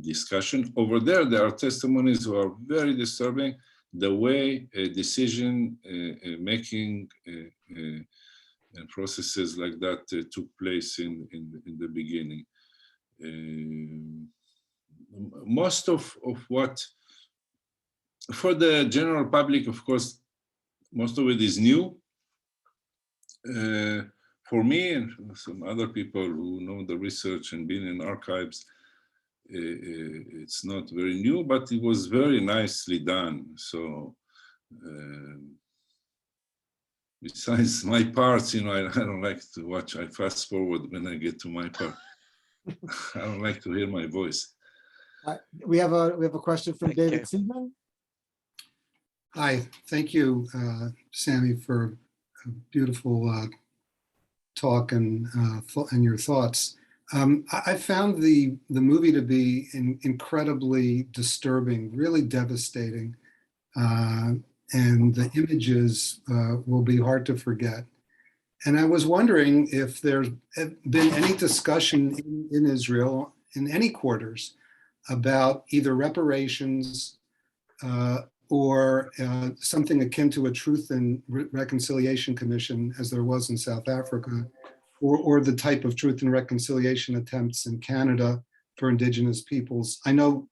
discussion. Over there, there are testimonies who are very disturbing, the way decision making and processes like that took place in the beginning. Most of what, for the general public, of course, most of it is new. For me and some other people who know the research and been in archives, it's not very new, but it was very nicely done. So besides my parts, I don't like to watch. I fast forward when I get to my part. I don't like to hear my voice. We have a question from Thank David you. Seidman. Hi, thank you, Sami, for a beautiful talk and your thoughts. I found the movie to be incredibly disturbing, really devastating, and the images will be hard to forget. And I was wondering if there's been any discussion in Israel, in any quarters, about either reparations or something akin to a Truth and Reconciliation Commission, as there was in South Africa, or the type of Truth and Reconciliation attempts in Canada for Indigenous peoples. I know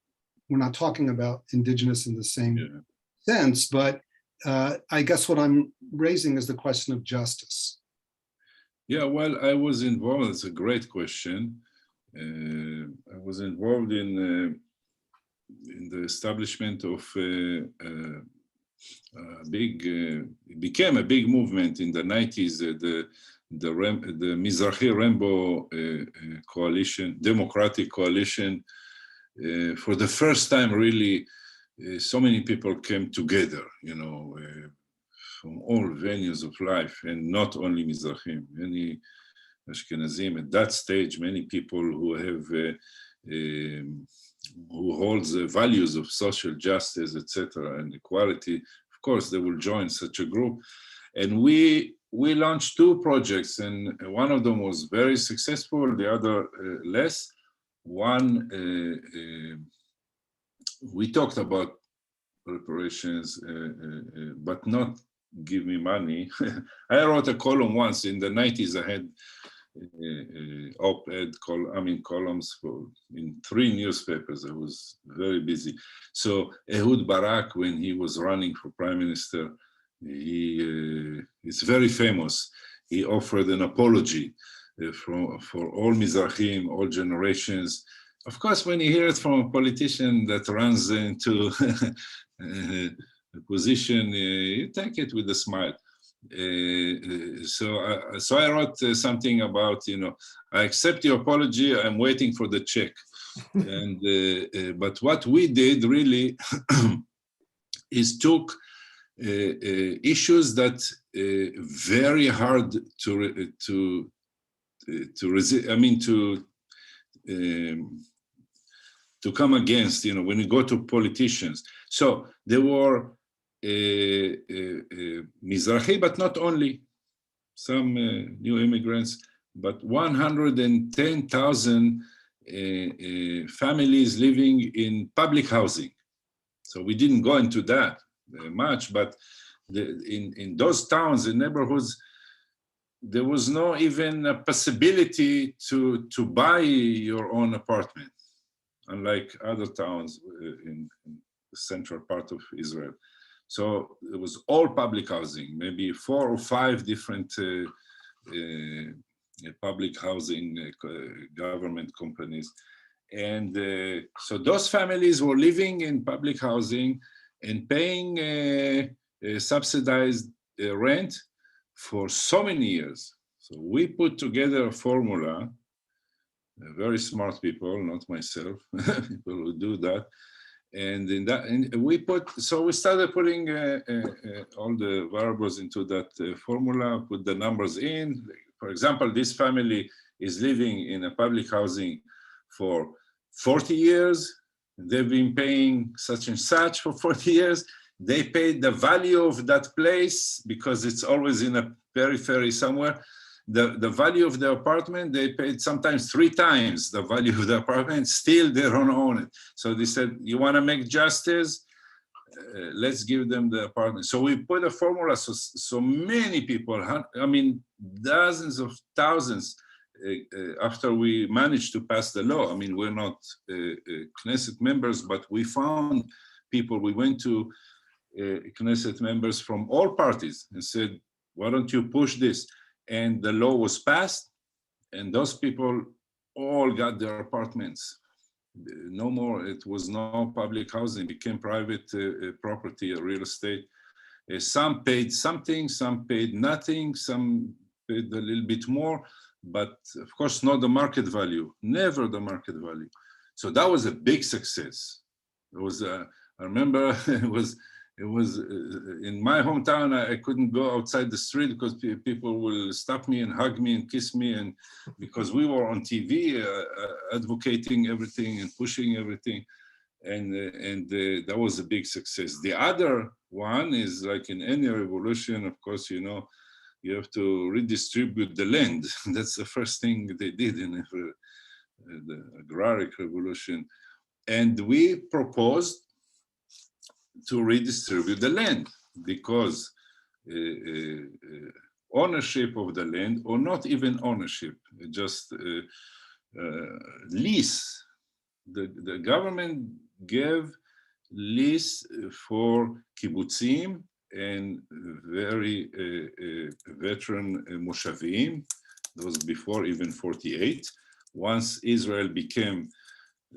we're not talking about Indigenous in the same sense, but I guess what I'm raising is the question of justice. Yeah, well, I was involved. It's a great question. I was involved in the establishment of it became a big movement in the 90s, the Mizrachi Rainbow Coalition, Democratic Coalition. For the first time, really, so many people came together, from all venues of life, and not only Mizrachim, many Ashkenazim. At that stage, many people who have who holds the values of social justice, etc., and equality, of course, they will join such a group. And we launched two projects, and one of them was very successful, the other less. One, we talked about reparations, but not give me money. I wrote a column once in the 90s. I had op-ed columns in 3 newspapers. I was very busy. So Ehud Barak, when he was running for prime minister, it's very famous. He offered an apology for all Mizrachim, all generations. Of course, when you hear it from a politician that runs into a position, you take it with a smile. So I wrote something about, I accept your apology, I'm waiting for the check. And but what we did really is took issues that very hard to resist. I mean to come against. When you go to politicians. So there were Mizrachi, but not only, some new immigrants, but 110,000 families living in public housing. So we didn't go into that much, but in those towns and neighborhoods, there was no even a possibility to buy your own apartment, unlike other towns in the central part of Israel. So it was all public housing, maybe 4 or 5 different public housing government companies. And so those families were living in public housing and paying subsidized rent for so many years. So we put together a formula, very smart people, not myself, people who do that. And we started putting all the variables into that formula, put the numbers in. For example, this family is living in a public housing for 40 years. They've been paying such and such for 40 years. They paid the value of that place because it's always in a periphery somewhere. The value of the apartment, they paid sometimes 3 times the value of the apartment, still they don't own it. So they said, you want to make justice? Let's give them the apartment. So we put a formula, so many people, I mean, dozens of thousands, after we managed to pass the law. I mean, we're not Knesset members, but we found people, we went to Knesset members from all parties and said, why don't you push this? And the law was passed, and those people all got their apartments. No more, it was no public housing, it became private property, real estate. Some paid something, some paid nothing, some paid a little bit more, but of course not the market value, never the market value. So that was a big success. It was, I remember it was in my hometown, I couldn't go outside the street because people will stop me and hug me and kiss me, and because we were on TV advocating everything and pushing everything, and that was a big success. The other one is like in any revolution, of course, you know, you have to redistribute the land. That's the first thing they did in the agraric revolution, and we proposed to redistribute the land, because ownership of the land, or not even ownership, just lease. The government gave lease for kibbutzim and very veteran moshavim. That was before even 48. Once Israel became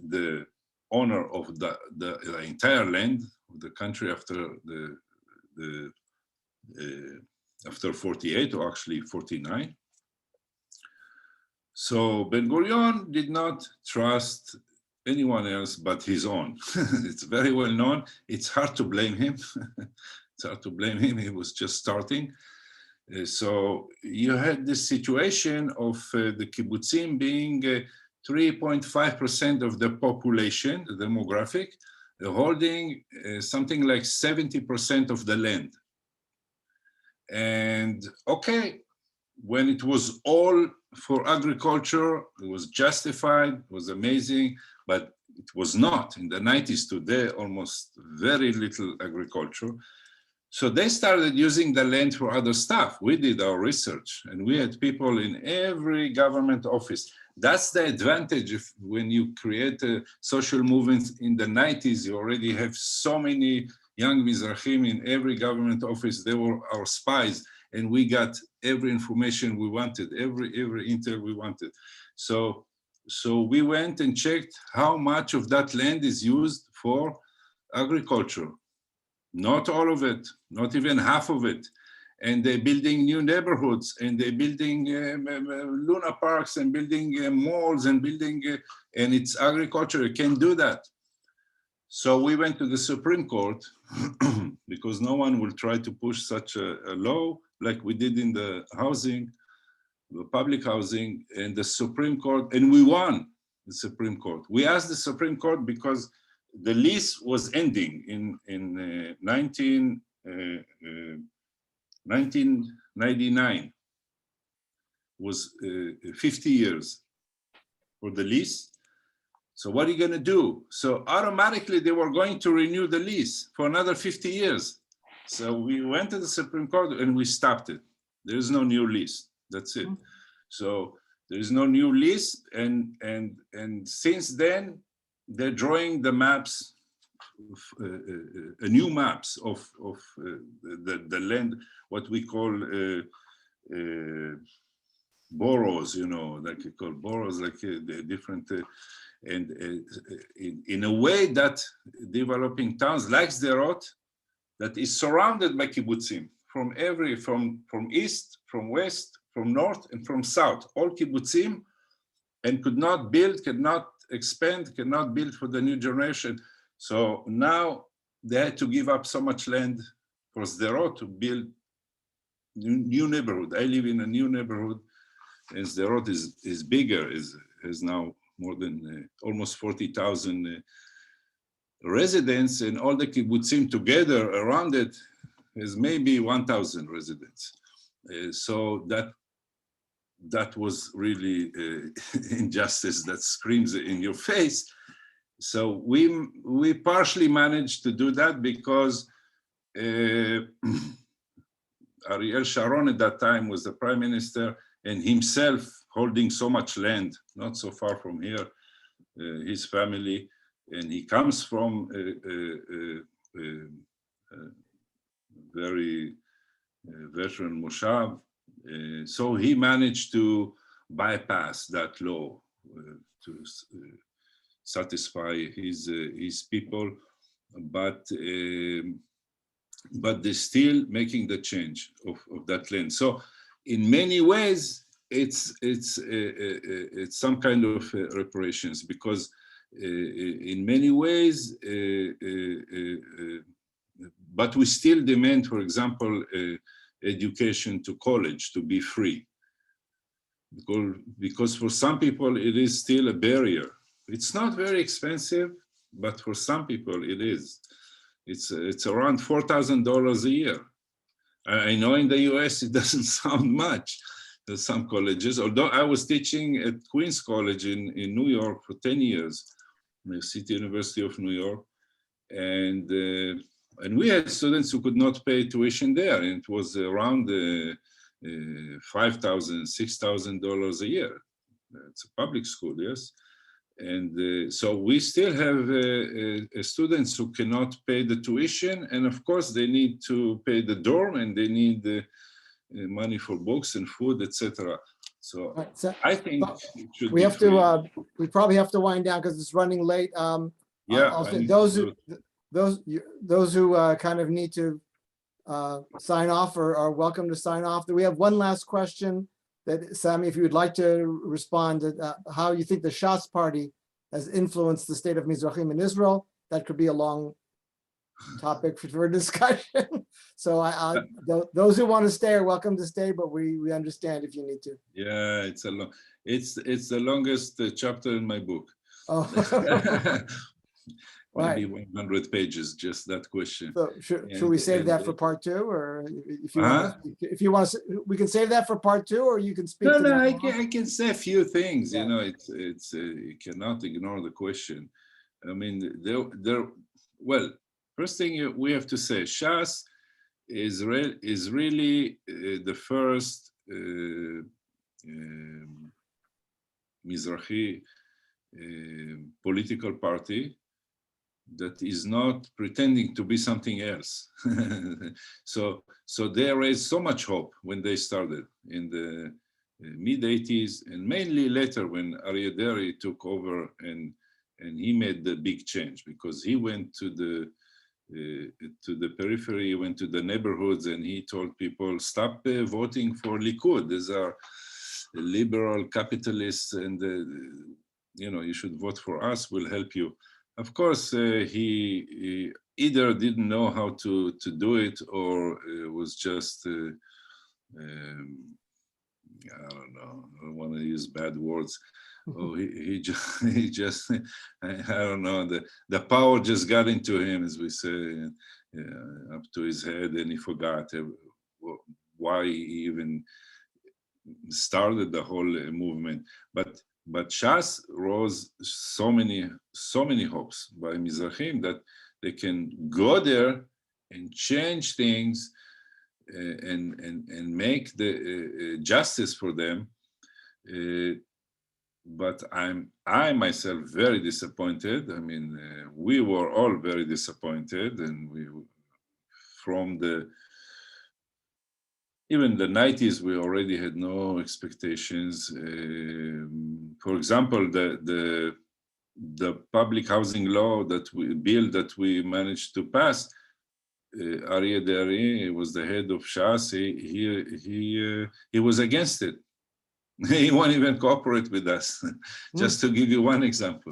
the owner of the entire land of the country after after 48, or actually 49. So Ben Gurion did not trust anyone else but his own. It's very well known. It's hard to blame him. It's hard to blame him. He was just starting. So you had this situation of the kibbutzim being 3.5% of the population, the demographic, holding something like 70% of the land. And okay, when it was all for agriculture, it was justified, it was amazing, but it was not. In the 90s today, almost very little agriculture. So they started using the land for other stuff. We did our research, and we had people in every government office. That's the advantage if when you create a social movement in the 90s, you already have so many young Mizrachim in every government office. They were our spies, and we got every information we wanted, every intel we wanted. So we went and checked how much of that land is used for agriculture. Not all of it, not even half of it. And they're building new neighborhoods, and they're building Luna parks, and building malls, and building, and it's agriculture, you can't do that. So we went to the Supreme Court because no one will try to push such a law like we did in the housing, the public housing, and the Supreme Court, and we won the Supreme Court. We asked the Supreme Court because the lease was ending in 1999, was 50 years for the lease. So what are you going to do? So automatically they were going to renew the lease for another 50 years. So we went to the Supreme Court and we stopped it. There is no new lease. That's it. So there is no new lease, and since then they're drawing the maps, new maps of the land, what we call boroughs, you know, like you call boroughs, like the different, and in a way that developing towns like Sderot, that is surrounded by kibbutzim from east, from west, from north, and from south, all kibbutzim, and could not build, cannot expand, cannot build for the new generation. So now they had to give up so much land for Sderot to build new neighborhood. I live in a new neighborhood, and Sderot is bigger, is now more than almost 40,000 residents, and all the kibbutzim together around it is maybe 1,000 residents. So that was really injustice that screams in your face. So we partially managed to do that because Ariel Sharon at that time was the prime minister, and himself holding so much land, not so far from here, his family, and he comes from a very veteran Moshav. So he managed to bypass that law to satisfy his people, but they're still making the change of that land. So in many ways, it's some kind of reparations, because in many ways, but we still demand, for example, education to college to be free, because for some people it is still a barrier. It's not very expensive, but for some people it is. It's around $4,000 a year. I know in the US it doesn't sound much to some colleges, although I was teaching at Queens College in New York for 10 years, the City University of New York, and we had students who could not pay tuition there, and it was around $5,000, $6,000 a year. It's a public school, yes. And so we still have students who cannot pay the tuition, and of course they need to pay the dorm, and they need money for books and food, etc. So, right, so I think it should we have free. To. We probably have to wind down because it's running late. Yeah. Those who kind of need to sign off are welcome to sign off. We have one last question that, Sami, if you would like to respond to how you think the Shas party has influenced the state of Mizrachim in Israel. That could be a long topic for discussion. So those who want to stay are welcome to stay, but we understand if you need to. Yeah, it's the longest chapter in my book. Oh. Maybe 100 pages, just that question. So should we save that for part two, or if you want to, we can save that for part two, or you can speak. No, I can say a few things. Yeah. You know, it's you cannot ignore the question. I mean, well, first thing we have to say, Shas is really the first Mizrachi political party that is not pretending to be something else. So they raised so much hope when they started in the mid-80s, and mainly later when Aryeh Deri took over and he made the big change, because he went to the periphery, he went to the neighborhoods, and he told people, stop voting for Likud. These are liberal capitalists, and you should vote for us, we'll help you. Of course, he either didn't know how to do it, or was just, I don't know, I don't want to use bad words. Oh, he just, I don't know, the power just got into him, as we say, up to his head, and he forgot why he even started the whole movement. But Shas rose so many hopes by Mizrachim that they can go there and change things and make the justice for them. But I myself very disappointed. I mean, we were all very disappointed, and from even the 90s, we already had no expectations. For example, the public housing law that we managed to pass, Aryeh Deri was the head of Shas. He was against it. He won't even cooperate with us. Just to give you one example,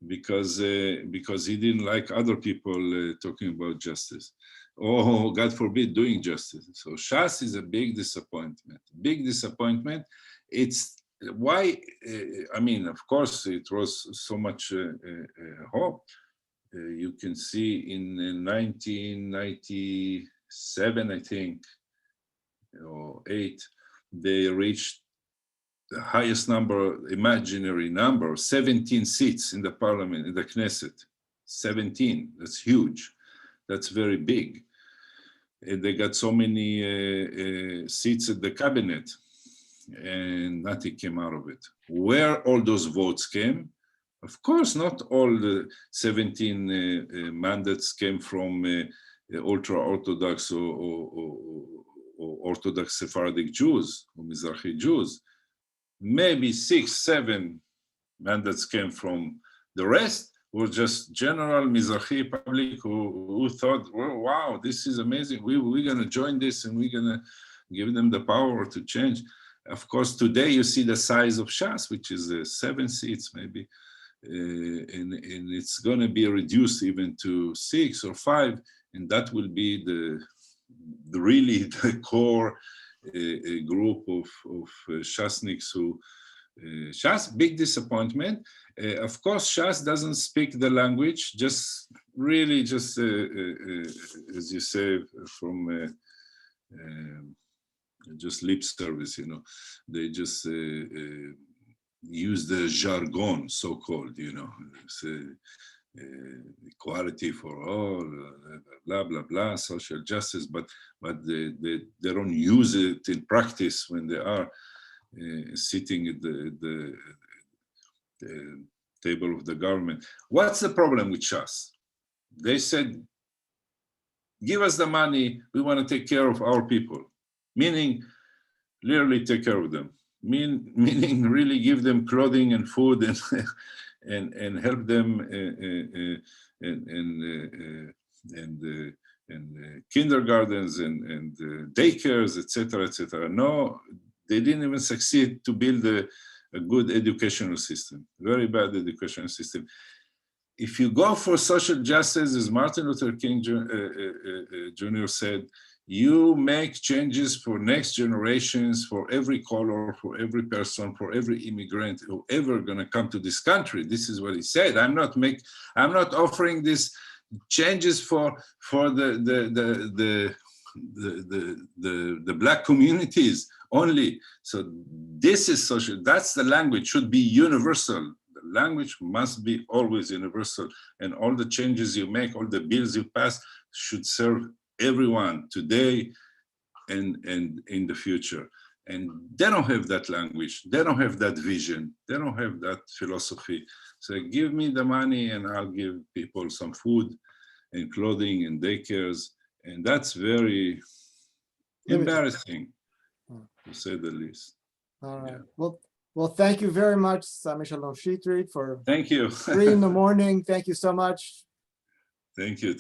because he didn't like other people talking about justice. Oh, God forbid, doing justice. So Shas is a big disappointment. Big disappointment. It's why, I mean, of course, it was so much hope. you can see in 1997, I think, or 8, they reached the highest number, imaginary number, 17 seats in the parliament, in the Knesset. 17, that's huge. That's very big. And they got so many seats at the cabinet, and nothing came out of it. Where all those votes came? Of course, not all the 17 mandates came from ultra-Orthodox or Orthodox Sephardic Jews or Mizrachi Jews. Maybe 6, 7 mandates came from the rest. Were just general Mizrachi public who thought, well, wow, this is amazing. We're going to join this and we're going to give them the power to change. Of course, today you see the size of Shas, which is 7 seats maybe, and it's going to be reduced even to 6 or 5, and that will be really the core group of Shasniks who, Shas, big disappointment. Of course, Shas doesn't speak the language, just really just, as you say, from just lip service, you know. They just use the jargon, so-called, you know, equality for all, blah, blah, blah, social justice, but they don't use it in practice when they are sitting at the table of the government. What's the problem with Shas? They said, give us the money, we want to take care of our people. Meaning, literally take care of them. Meaning really give them clothing and food and help them and kindergartens and daycares, etc., etc. No, they didn't even succeed to build a good educational system. Very bad educational system. If you go for social justice, as Martin Luther King Jr. said, you make changes for next generations, for every color, for every person, for every immigrant who ever going to come to this country. This is what he said. I'm not offering these changes for the black communities only. So this is social. That's the language. Should be universal. The language must be always universal, and all the changes you make, all the bills you pass, should serve everyone today and in the future. And they don't have that language, they don't have that vision, they don't have that philosophy. So give me the money and I'll give people some food and clothing and daycares, and that's very embarrassing, to say the least. All right. Yeah. Well, thank you very much, Sami Shalom Chetrit, for Thank you. 3 in the morning. Thank you so much. Thank you.